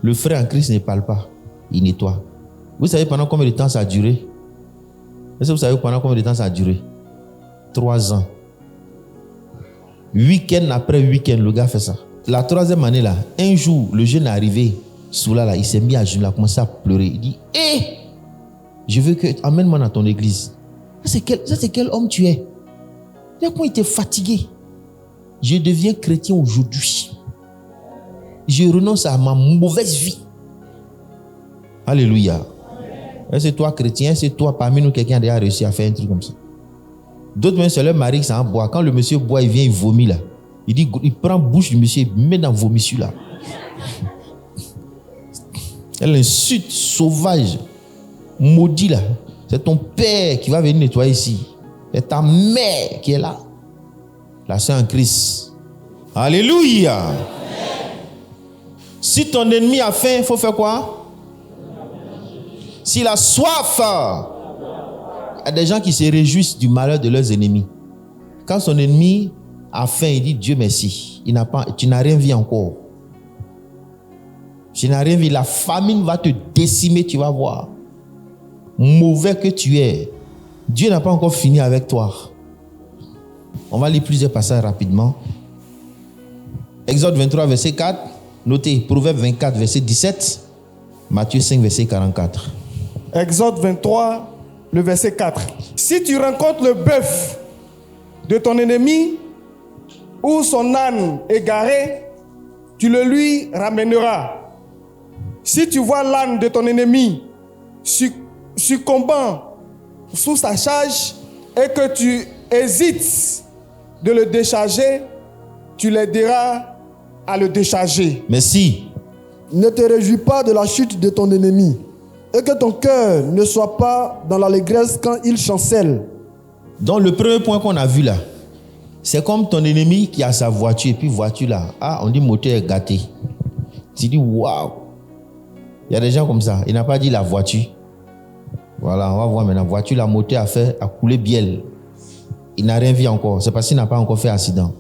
Le frère en Christ ne parle pas, il nettoie. Vous savez pendant combien de temps ça a duré? Est-ce que vous savez pendant combien de temps ça a duré? 3 ans. Week-end après week-end, le gars fait ça. La 3e année là, un jour, le jeune est arrivé, Soula là, il s'est mis à genoux, il a commencé à pleurer. Il dit, hé, je veux que, amène-moi dans ton église. Ça c'est quel homme tu es? Comment il était fatigué. Je deviens chrétien aujourd'hui. Je renonce à ma mauvaise vie. Alléluia. Est-ce que toi chrétien, est-ce que toi parmi nous quelqu'un a déjà réussi à faire un truc comme ça? D'autres même c'est leur mari qui s'en boit. Quand le monsieur boit, il vient, il vomit là. Il dit, il prend bouche du monsieur, il met dans vomissure là. Elle insulte sauvage, maudit là. C'est ton père qui va venir nettoyer ici. C'est ta mère qui est là. La sœur en Christ. Alléluia. Amen. Si ton ennemi a faim, il faut faire quoi? S'il a soif, il y a des gens qui se réjouissent du malheur de leurs ennemis. Quand son ennemi a faim, il dit Dieu merci. Tu n'as rien vu encore. Tu n'as rien vu. La famine va te décimer, tu vas voir. Mauvais que tu es, Dieu n'a pas encore fini avec toi. On va lire plusieurs passages rapidement. Exode 23, verset 4. Notez, Proverbe 24, verset 17. Matthieu 5, verset 44. Exode 23, le verset 4. Si tu rencontres le bœuf de ton ennemi ou son âne égaré, tu le lui ramèneras. Si tu vois l'âne de ton ennemi succombant sous sa charge et que tu hésites de le décharger, tu l'aideras à le décharger. Merci. Ne te réjouis pas de la chute de ton ennemi et que ton cœur ne soit pas dans l'allégresse quand il chancelle. Donc le premier point qu'on a vu là, c'est comme ton ennemi qui a sa voiture et puis voiture là, on dit moteur est gâté. Tu dis waouh. Il y a des gens comme ça, il n'a pas dit la voiture. Voilà, on va voir maintenant. Voiture, la moteur a coulé bielle. Il n'a rien vu encore. C'est parce qu'il n'a pas encore fait accident.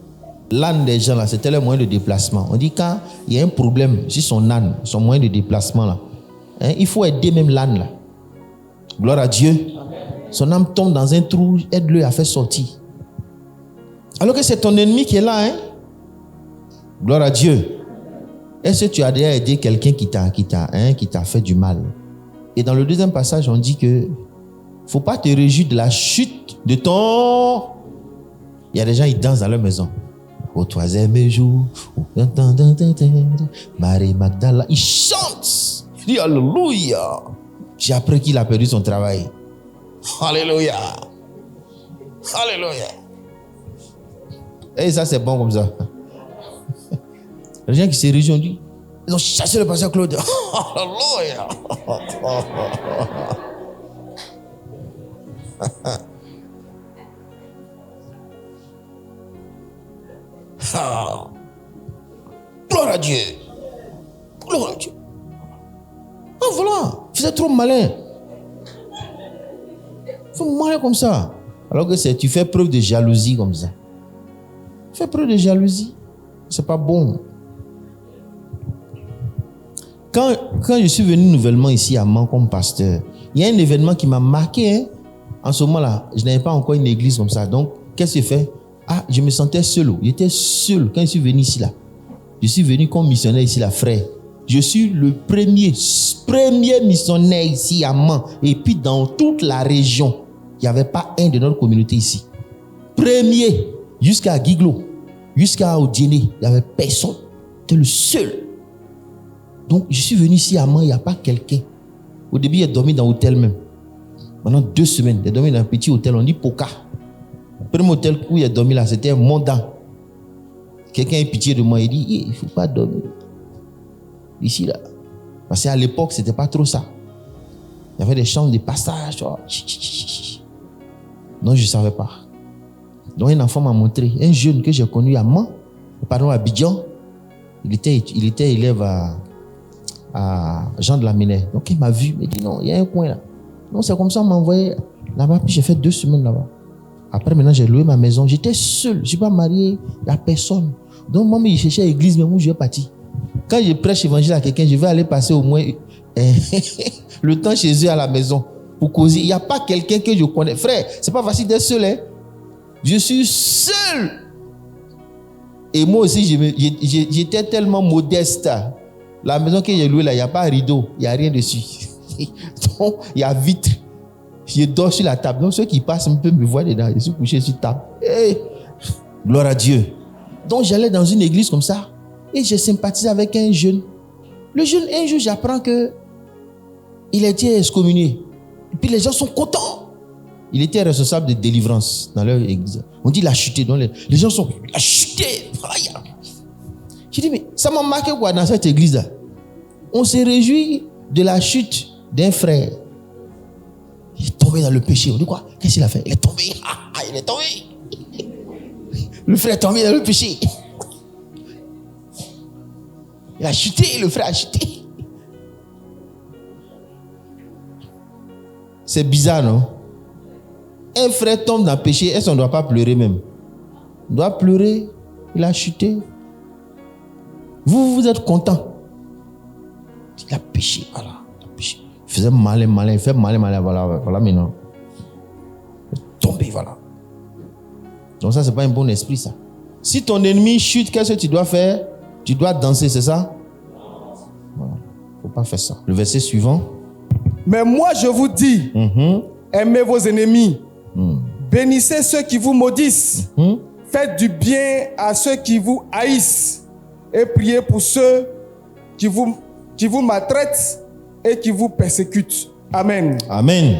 L'âne des gens là, c'était le moyen de déplacement. On dit quand il y a un problème sur son âne, son moyen de déplacement là, il faut aider même l'âne là. Gloire à Dieu. Amen. Son âme tombe dans un trou, aide-le à faire sortir. Alors que c'est ton ennemi qui est là, hein. Gloire à Dieu. Est-ce que tu as déjà aidé quelqu'un qui t'a fait du mal? Et dans le deuxième passage, on dit que faut pas te réjouir de la chute de ton... Il y a des gens, ils dansent dans leur maison. Au 3e jour, Marie Magdala, ils chantent. Ils disent Alléluia. J'ai appris qu'il a perdu son travail. Alléluia. Alléluia. Et ça, c'est bon comme ça. Les gens qui se réjouissent, on dit, ils ont chassé le pasteur Claude. Alléluia. Gloire à Dieu. Gloire à Dieu. Ah voilà, vous êtes trop malin. Vous malin comme ça. Alors que tu fais preuve de jalousie comme ça. Tu fais preuve de jalousie. C'est pas bon. Quand je suis venu nouvellement ici à Mans comme pasteur, il y a un événement qui m'a marqué. Hein. En ce moment-là, je n'avais pas encore une église comme ça. Donc, qu'est-ce que j'ai fait? Ah, je me sentais seul. J'étais seul quand je suis venu ici là. Je suis venu comme missionnaire ici là, frère. Je suis le premier missionnaire ici à Mans. Et puis dans toute la région, il n'y avait pas un de notre communauté ici. Premier, jusqu'à Guiglo, jusqu'à Odiene, il n'y avait personne. J'étais le seul. Donc, je suis venu ici à Mans, il n'y a pas quelqu'un. Au début, il a dormi dans l'hôtel même. Pendant 2 semaines, il a dormi dans un petit hôtel, on dit Poca. Le premier hôtel où il a dormi là, c'était Mondan. Quelqu'un a eu pitié de moi, il dit, il ne faut pas dormir ici là. Parce qu'à l'époque, ce n'était pas trop ça. Il y avait des chambres de passage. Non, je ne savais pas. Donc, un enfant m'a montré, un jeune que j'ai connu à Mans, pardon, à Abidjan, il était élève à Jean de la Ménère. Donc, il m'a vu, il m'a dit, non, il y a un coin là. Non, c'est comme ça, on m'a envoyé là-bas, puis j'ai fait 2 semaines là-bas. Après, maintenant, j'ai loué ma maison. J'étais seul, je ne suis pas marié, il n'y a personne. Donc, moi, je cherchais l'église, mais où je vais partir. Quand je prêche l'évangile à quelqu'un, je vais aller passer au moins le temps chez eux à la maison pour causer. Il n'y a pas quelqu'un que je connais. Frère, ce n'est pas facile d'être seul. Hein? Je suis seul. Et moi aussi, j'étais tellement modeste. La maison que j'ai louée là, il n'y a pas de rideau, il n'y a rien dessus. Donc, il y a vitre. Je dors sur la table. Donc, ceux qui passent un peu me voient dedans. Je suis couché sur la table. Hey, gloire à Dieu. Donc, j'allais dans une église comme ça. Et j'ai sympathisé avec un jeune. Le jeune, un jour, j'apprends qu'il a été excommunié. Et puis, les gens sont contents. Il était responsable de délivrance dans leur église. On dit il a chuté. Donc, les gens sont... Il a chuté. J'ai dit, mais ça m'a marqué quoi dans cette église-là? On se réjouit de la chute d'un frère. Il est tombé dans le péché. On dit quoi? Qu'est-ce qu'il a fait? Il est tombé. Il est tombé. Le frère est tombé dans le péché. Il a chuté, le frère a chuté. C'est bizarre, non? Un frère tombe dans le péché, est-ce qu'on ne doit pas pleurer même? On doit pleurer, il a chuté. Vous êtes content. Il a péché, voilà. Il a péché. Il faisait malin, il fait malin, voilà maintenant. Il est tombé, voilà. Donc ça, ce n'est pas un bon esprit, ça. Si ton ennemi chute, qu'est-ce que tu dois faire? Tu dois danser, c'est ça? Il ne faut pas faire ça. Le verset suivant. Mais moi, je vous dis, aimez vos ennemis, bénissez ceux qui vous maudissent, faites du bien à ceux qui vous haïssent et priez pour ceux qui vous maltraitent et qui vous persécutent. Amen. Amen.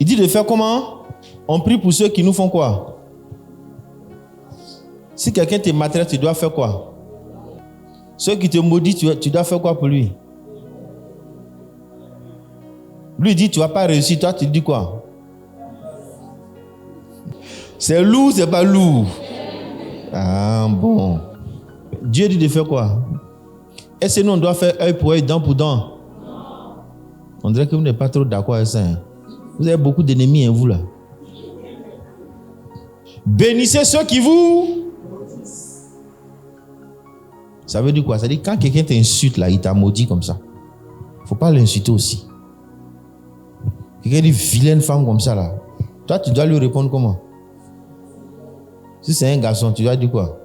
Il dit de faire comment? On prie pour ceux qui nous font quoi? Si quelqu'un te maltraite, tu dois faire quoi? Ceux qui te maudissent, tu dois faire quoi pour lui? Lui dit, tu ne vas pas réussir. Toi, tu dis quoi? C'est lourd, c'est pas lourd. Ah bon. Dieu dit de faire quoi? Est-ce que nous, on doit faire œil pour œil, dent pour dent? On dirait que vous n'êtes pas trop d'accord avec ça. Hein? Vous avez beaucoup d'ennemis, hein, vous là. Bénissez ceux qui vous... Ça veut dire quoi? Ça veut dire quand quelqu'un t'insulte là, il t'a maudit comme ça. Il ne faut pas l'insulter aussi. Quelqu'un dit vilaine femme comme ça là. Toi, tu dois lui répondre comment? Si c'est un garçon, tu dois dire quoi?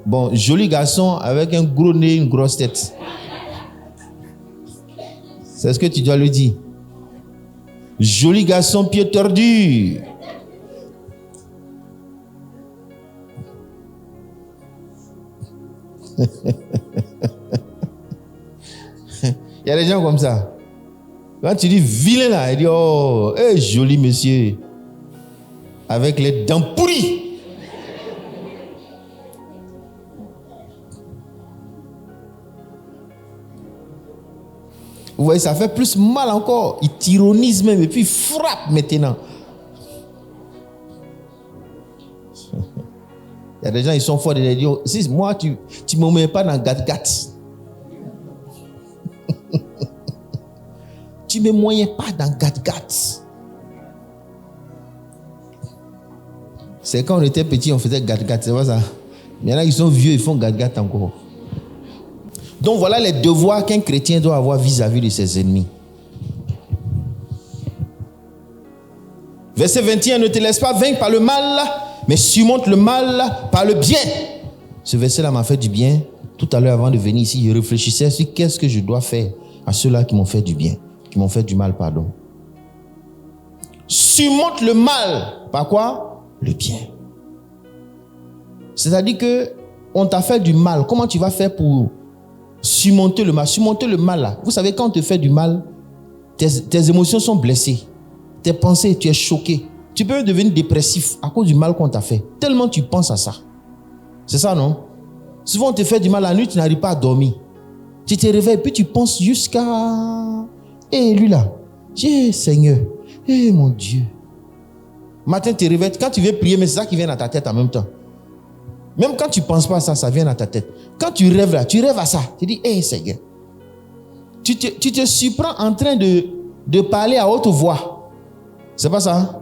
Bon, joli garçon avec un gros nez, une grosse tête. C'est ce que tu dois lui dire. Joli garçon, pied tordu. Il y a des gens comme ça. Quand tu dis vilain là, il dit oh, joli monsieur. Avec les dents pourries. Vous voyez, ça fait plus mal encore. Il tyrannise même et puis il frappe maintenant. Il y a des gens, ils sont forts. Ils disent, si moi, tu ne me mets pas dans gat-gat. Tu ne me moyens pas dans gat-gat. C'est quand on était petit, on faisait gat-gat, c'est pas ça. Il y en a qui sont vieux, ils font gat-gat encore. Donc voilà les devoirs qu'un chrétien doit avoir vis-à-vis de ses ennemis. Verset 21, ne te laisse pas vaincre par le mal, mais surmonte le mal par le bien. Ce verset-là m'a fait du bien. Tout à l'heure, avant de venir ici, je réfléchissais sur qu'est-ce que je dois faire à ceux-là qui m'ont fait du bien, qui m'ont fait du mal, pardon. Surmonte le mal par quoi? Le bien. C'est-à-dire que on t'a fait du mal. Comment tu vas faire pour surmonter le mal? Surmonter le mal là. Vous savez, quand on te fait du mal, tes émotions sont blessées. Tes pensées, tu es choqué. Tu peux devenir dépressif à cause du mal qu'on t'a fait. Tellement tu penses à ça. C'est ça, non? Souvent, on te fait du mal la nuit, tu n'arrives pas à dormir. Tu te réveilles, puis tu penses jusqu'à... lui là. Seigneur. Mon Dieu. Matin, tu te réveilles. Quand tu veux prier, mais c'est ça qui vient dans ta tête en même temps. Même quand tu ne penses pas à ça, ça vient dans ta tête. Quand tu rêves là, tu rêves à ça. Tu dis, Seigneur. Tu te surprends en train de parler à haute voix. C'est pas ça, hein?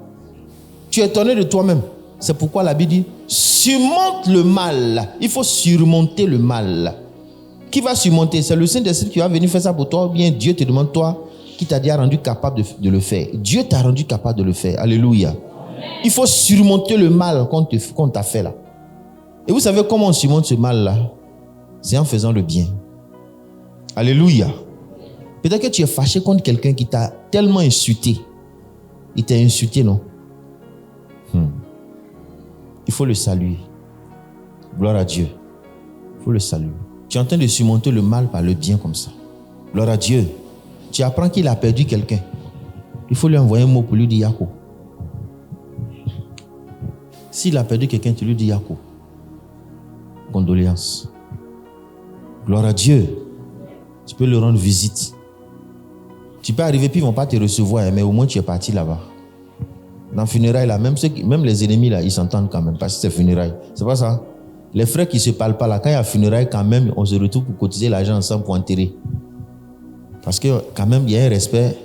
Tu es étonné de toi-même. C'est pourquoi la Bible dit, surmonte le mal. Il faut surmonter le mal. Qui va surmonter? C'est le Saint-Esprit qui va venir faire ça pour toi, ou bien Dieu te demande, toi, qui t'a déjà rendu capable de le faire. Dieu t'a rendu capable de le faire. Alléluia. Il faut surmonter le mal qu'on t'a fait là. Et vous savez comment on surmonte ce mal là? C'est en faisant le bien. Alléluia. Peut-être que tu es fâché contre quelqu'un qui t'a tellement insulté. Il t'a insulté, non? Il faut le saluer. Gloire à Dieu. Il faut le saluer. Tu es en train de surmonter le mal par le bien comme ça. Gloire à Dieu. Tu apprends qu'il a perdu quelqu'un. Il faut lui envoyer un mot pour lui dire Yako. S'il a perdu quelqu'un, tu lui dis Yako. Condoléances. Gloire à Dieu. Tu peux lui rendre visite. Tu peux arriver, puis ils ne vont pas te recevoir, mais au moins tu es parti là-bas. Dans le funérail, là, même les ennemis, là, ils s'entendent quand même, parce que c'est funérail. C'est pas ça? Les frères qui ne se parlent pas, là, quand il y a funérail, quand même, on se retrouve pour cotiser l'argent ensemble pour enterrer. Parce que, quand même, il y a un respect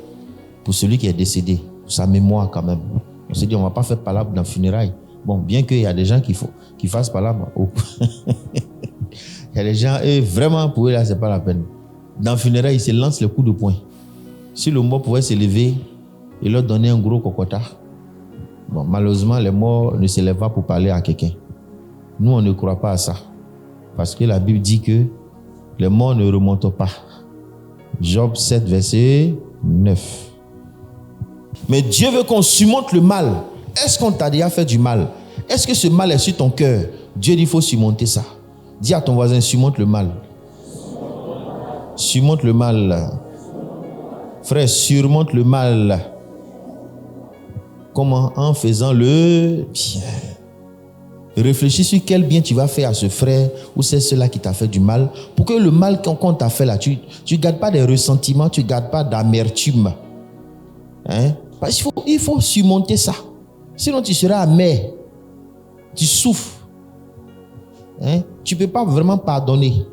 pour celui qui est décédé, pour sa mémoire, quand même. On se dit, on ne va pas faire palabre dans le funérail. Bon, bien qu'il y a des gens qui fassent palabre. Oh. Il y a des gens, vraiment, pour eux, là, ce n'est pas la peine. Dans le funérail, ils se lancent le coup de poing. Si le mort pouvait se lever et leur donner un gros cocota, bon, malheureusement, les morts ne se lèvent pas pour parler à quelqu'un. Nous, on ne croit pas à ça. Parce que la Bible dit que les morts ne remontent pas. Job 7, verset 9. Mais Dieu veut qu'on surmonte le mal. Est-ce qu'on t'a déjà fait du mal? Est-ce que ce mal est sur ton cœur? Dieu dit qu'il faut surmonter ça. Dis à ton voisin, surmonte le mal. Surmonte le mal. Frère, surmonte le mal. Comment? En faisant le bien. Réfléchis sur quel bien tu vas faire à ce frère ou c'est cela qui t'a fait du mal. Pour que le mal qu'on t'a fait là, tu ne gardes pas des ressentiments, tu ne gardes pas d'amertume. Hein? Parce qu'il faut surmonter ça. Sinon tu seras amer. Tu souffres. Hein? Tu ne peux pas vraiment pardonner.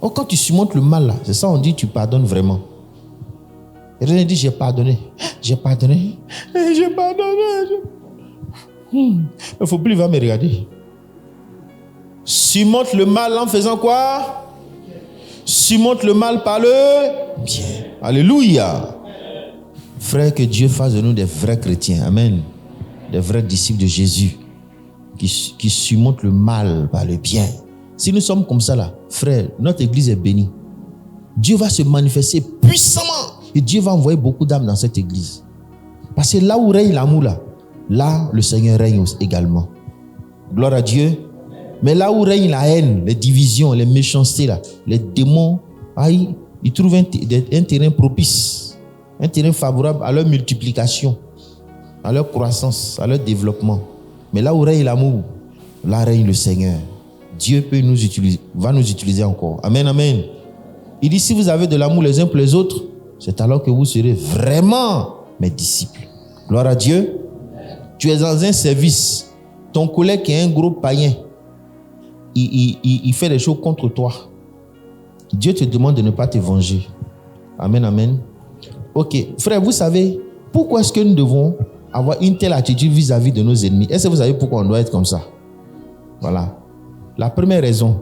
Or, quand tu surmontes le mal là, c'est ça on dit tu pardonnes vraiment. Et René dit j'ai pardonné. J'ai pardonné. J'ai pardonné. Il ne faut plus, il va me regarder. Surmonte le mal en faisant quoi? Surmonte le mal par le bien. Alléluia. Frère, que Dieu fasse de nous des vrais chrétiens. Amen. Des vrais disciples de Jésus. Qui surmontent le mal par le bien. Si nous sommes comme ça là, frère, notre église est bénie. Dieu va se manifester puissamment. Et Dieu va envoyer beaucoup d'âmes dans cette église. Parce que là où règne l'amour là, le Seigneur règne également. Gloire à Dieu. Mais là où règne la haine, les divisions, les méchancetés là, les démons, ils trouvent un terrain propice, un terrain favorable à leur multiplication, à leur croissance, à leur développement. Mais là où règne l'amour, là règne le Seigneur. Dieu va nous utiliser encore. Amen, amen. Il dit, si vous avez de l'amour les uns pour les autres, c'est alors que vous serez vraiment mes disciples. Gloire à Dieu. Tu es dans un service. Ton collègue qui est un gros païen, il fait des choses contre toi. Dieu te demande de ne pas te venger. Amen, amen. Ok, frère, vous savez, pourquoi est-ce que nous devons avoir une telle attitude vis-à-vis de nos ennemis. Est-ce que vous savez pourquoi on doit être comme ça? Voilà. La première raison,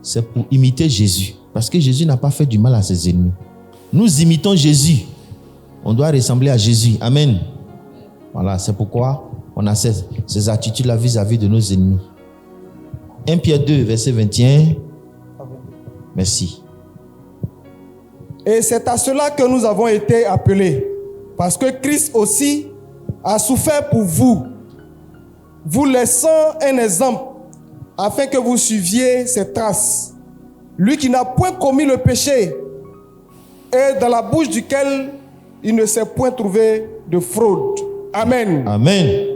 c'est pour imiter Jésus. Parce que Jésus n'a pas fait du mal à ses ennemis. Nous imitons Jésus. On doit ressembler à Jésus. Amen. Voilà, c'est pourquoi on a ces attitudes-là vis-à-vis de nos ennemis. 1 Pierre 2, verset 21. Merci. Et c'est à cela que nous avons été appelés. Parce que Christ aussi a souffert pour vous, vous laissant un exemple, afin que vous suiviez ses traces. Lui qui n'a point commis le péché, et dans la bouche duquel il ne s'est point trouvé de fraude. Amen. Amen.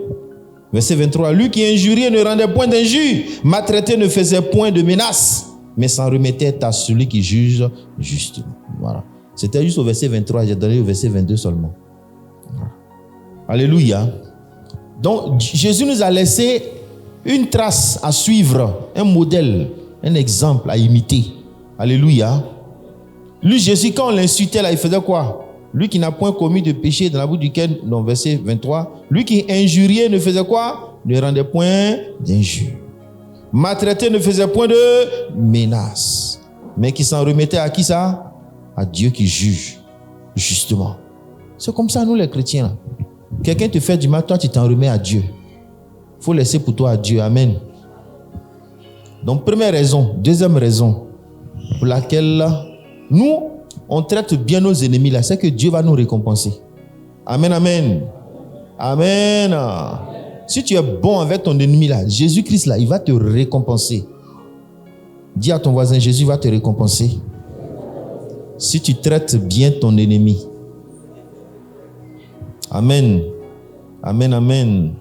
Verset 23. Lui qui injuriait ne rendait point d'injure, maltraité ne faisait point de menaces, mais s'en remettait à celui qui juge justement. Voilà. C'était juste au verset 23, j'ai donné au verset 22 seulement. Voilà. Alléluia. Donc Jésus nous a laissé une trace à suivre, un modèle, un exemple à imiter. Alléluia. Lui, Jésus, quand on l'insultait là, il faisait quoi? Lui qui n'a point commis de péché, dans la bouche duquel, dans verset 23, lui qui injuriait ne faisait quoi? Ne rendait point d'injure. Maltraité ne faisait point de menaces. Mais qui s'en remettait à qui ça? À Dieu qui juge, justement. C'est comme ça, nous les chrétiens. Quelqu'un te fait du mal, toi tu t'en remets à Dieu. Il faut laisser pour toi à Dieu. Amen. Donc, première raison. Deuxième raison pour laquelle nous, on traite bien nos ennemis là, c'est que Dieu va nous récompenser. Amen, amen. Amen. Si tu es bon avec ton ennemi là, Jésus-Christ là, il va te récompenser. Dis à ton voisin, Jésus va te récompenser. Si tu traites bien ton ennemi. Amen. Amen, amen.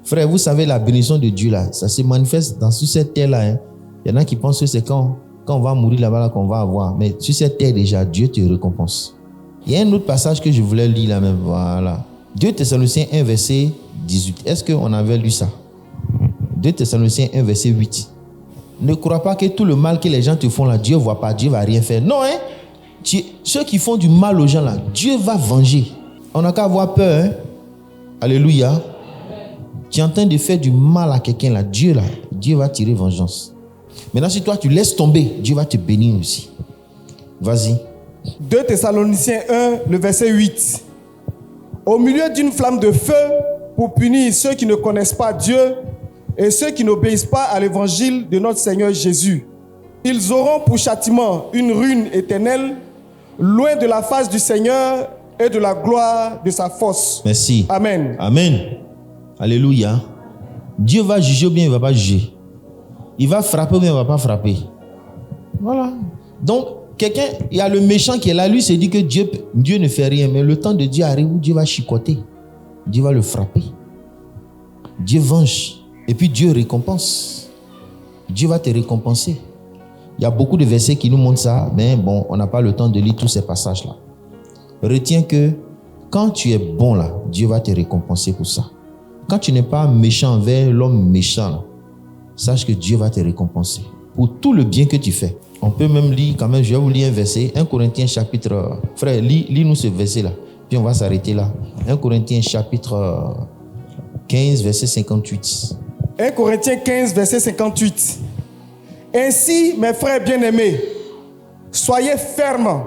Frère, vous savez la bénédiction de Dieu là, ça se manifeste sur cette terre là. Hein. Il y en a qui pensent que c'est quand on va mourir là-bas là, qu'on va avoir. Mais sur cette terre déjà, Dieu te récompense. Il y a un autre passage que je voulais lire là même. Voilà. 2 Thessaloniciens 1 verset 18. Est-ce qu'on avait lu ça? 2 Thessaloniciens 1 verset 8. Ne crois pas que tout le mal que les gens te font là, Dieu ne voit pas, Dieu ne va rien faire. Non, hein? Ceux qui font du mal aux gens là, Dieu va venger. On n'a qu'à avoir peur. Hein? Alléluia. Tu es en train de faire du mal à quelqu'un là, Dieu va tirer vengeance. Maintenant, si toi tu laisses tomber, Dieu va te bénir aussi. Vas-y. 2 Thessaloniciens 1, le verset 8. Au milieu d'une flamme de feu, pour punir ceux qui ne connaissent pas Dieu et ceux qui n'obéissent pas à l'évangile de notre Seigneur Jésus. Ils auront pour châtiment une ruine éternelle, loin de la face du Seigneur et de la gloire de sa force. Merci. Amen. Amen. Alléluia. Dieu va juger ou bien il ne va pas juger. Il va frapper ou bien il ne va pas frapper. Voilà. Donc, il y a le méchant qui est là, lui se dit que Dieu ne fait rien, mais le temps de Dieu arrive où Dieu va chicoter. Dieu va le frapper. Dieu venge. Et puis Dieu récompense. Dieu va te récompenser. Il y a beaucoup de versets qui nous montrent ça, mais bon, on n'a pas le temps de lire tous ces passages-là. Retiens que quand tu es bon là, Dieu va te récompenser pour ça. Quand tu n'es pas méchant envers l'homme méchant, là, sache que Dieu va te récompenser pour tout le bien que tu fais. On peut même lire quand même, je vais vous lire un verset, 1 Corinthiens chapitre... Frère, lis-nous ce verset-là, puis on va s'arrêter là. 1 Corinthiens chapitre 15, verset 58. 1 Corinthiens 15, verset 58. Ainsi, mes frères bien-aimés, soyez fermes,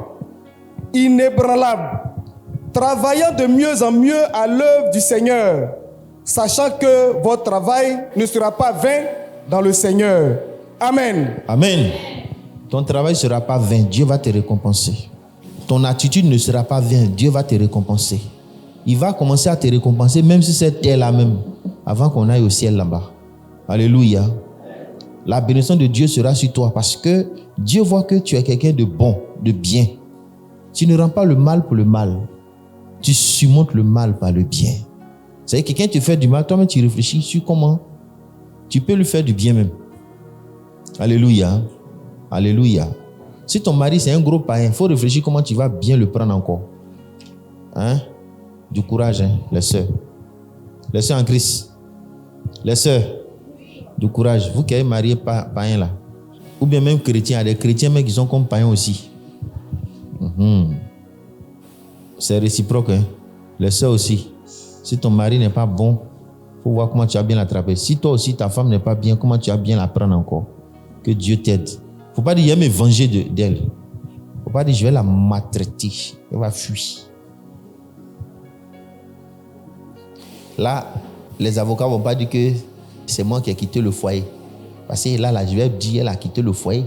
inébranlables, travaillant de mieux en mieux à l'œuvre du Seigneur, sachant que votre travail ne sera pas vain dans le Seigneur. Amen. Amen. Ton travail ne sera pas vain, Dieu va te récompenser. Ton attitude ne sera pas vaine, Dieu va te récompenser. Il va commencer à te récompenser même si c'est terre-là même, avant qu'on aille au ciel là-bas. Alléluia. La bénédiction de Dieu sera sur toi parce que Dieu voit que tu es quelqu'un de bon, de bien. Tu ne rends pas le mal pour le mal. Tu surmontes le mal par le bien. C'est-à-dire que quelqu'un te fait du mal, toi-même tu réfléchis sur comment tu peux lui faire du bien même. Alléluia. Alléluia. Si ton mari c'est un gros païen, il faut réfléchir comment tu vas bien le prendre encore. Hein? Du courage, hein, les sœurs. Les sœurs en Christ. Les sœurs, du courage. Vous qui êtes mariés païens là, ou bien même chrétiens, il y a des chrétiens mais qui sont comme païens aussi. C'est réciproque. Hein? Les sœurs aussi. Si ton mari n'est pas bon, il faut voir comment tu as bien l'attraper. Si toi aussi, ta femme n'est pas bien, comment tu as bien la prendre encore. Que Dieu t'aide. Il ne faut pas dire, il va me venger d'elle. Il ne faut pas dire, je vais la maltraiter. Elle va fuir. Là, les avocats ne vont pas dire que c'est moi qui ai quitté le foyer. Parce que là, je vais dire, elle a quitté le foyer.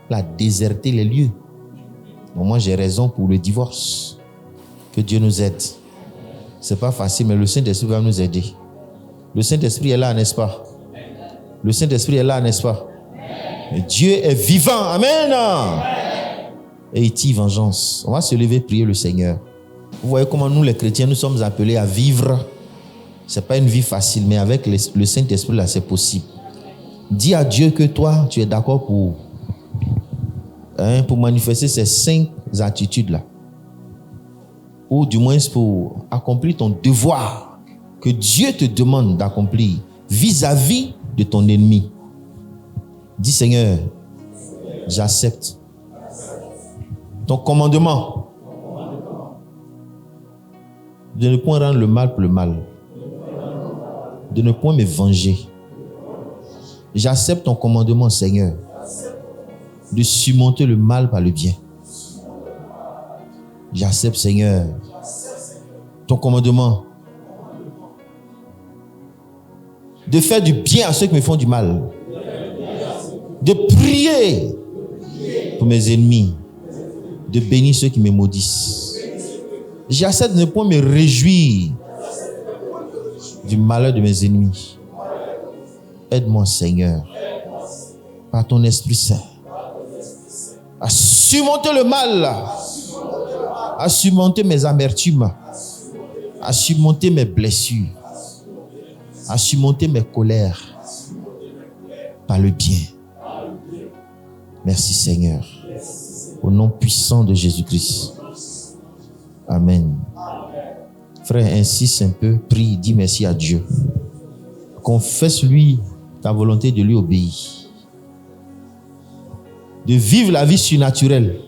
Elle a déserté les lieux. Donc moi, j'ai raison pour le divorce. Que Dieu nous aide. Ce n'est pas facile, mais le Saint-Esprit va nous aider. Le Saint-Esprit est là, n'est-ce pas? Le Saint-Esprit est là, n'est-ce pas? Et Dieu est vivant. Amen. Et il tire vengeance. On va se lever, prier le Seigneur. Vous voyez comment nous, les chrétiens, nous sommes appelés à vivre. Ce n'est pas une vie facile, mais avec le Saint-Esprit, là, c'est possible. Dis à Dieu que toi, tu es d'accord pour manifester ces 5 attitudes-là. Ou du moins pour accomplir ton devoir que Dieu te demande d'accomplir vis-à-vis de ton ennemi. Dis Seigneur, j'accepte ton commandement de ne point rendre le mal pour le mal, de ne point me venger. J'accepte ton commandement, Seigneur, de surmonter le mal par le bien. J'accepte, Seigneur, ton commandement de faire du bien à ceux qui me font du mal, de prier pour mes ennemis, de bénir ceux qui me maudissent. J'accepte de ne point me réjouir du malheur de mes ennemis. Aide-moi, Seigneur, par ton Esprit Saint, à surmonter le mal, à surmonter mes amertumes, à surmonter mes blessures, à surmonter mes colères par le bien. Merci Seigneur. Au nom puissant de Jésus-Christ. Amen. Frère, insiste un peu, prie, dis merci à Dieu. Confesse-lui ta volonté de lui obéir. De vivre la vie surnaturelle.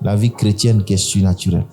La vie chrétienne qui est surnaturelle.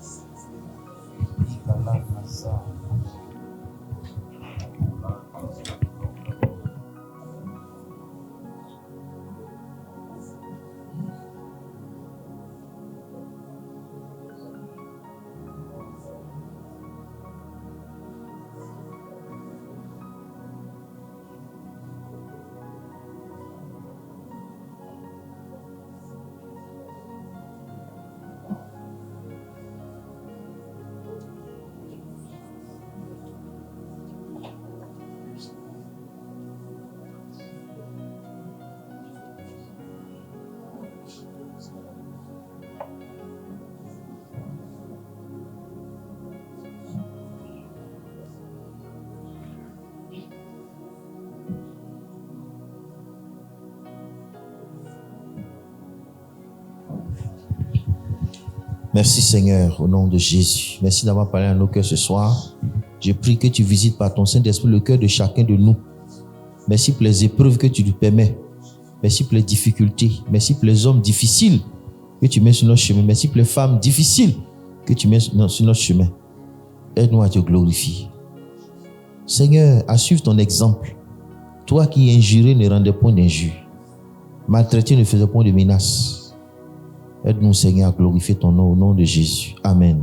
Merci Seigneur, au nom de Jésus. Merci d'avoir parlé à nos cœurs ce soir. Je prie que tu visites par ton Saint-Esprit le cœur de chacun de nous. Merci pour les épreuves que tu nous permets. Merci pour les difficultés. Merci pour les hommes difficiles que tu mets sur notre chemin. Merci pour les femmes difficiles que tu mets sur notre chemin. Aide-nous à te glorifier. Seigneur, à suivre ton exemple. Toi qui injurais ne rendais point d'injure. Maltraité ne faisait point de menaces. Aide-nous, Seigneur, à glorifier ton nom au nom de Jésus. Amen.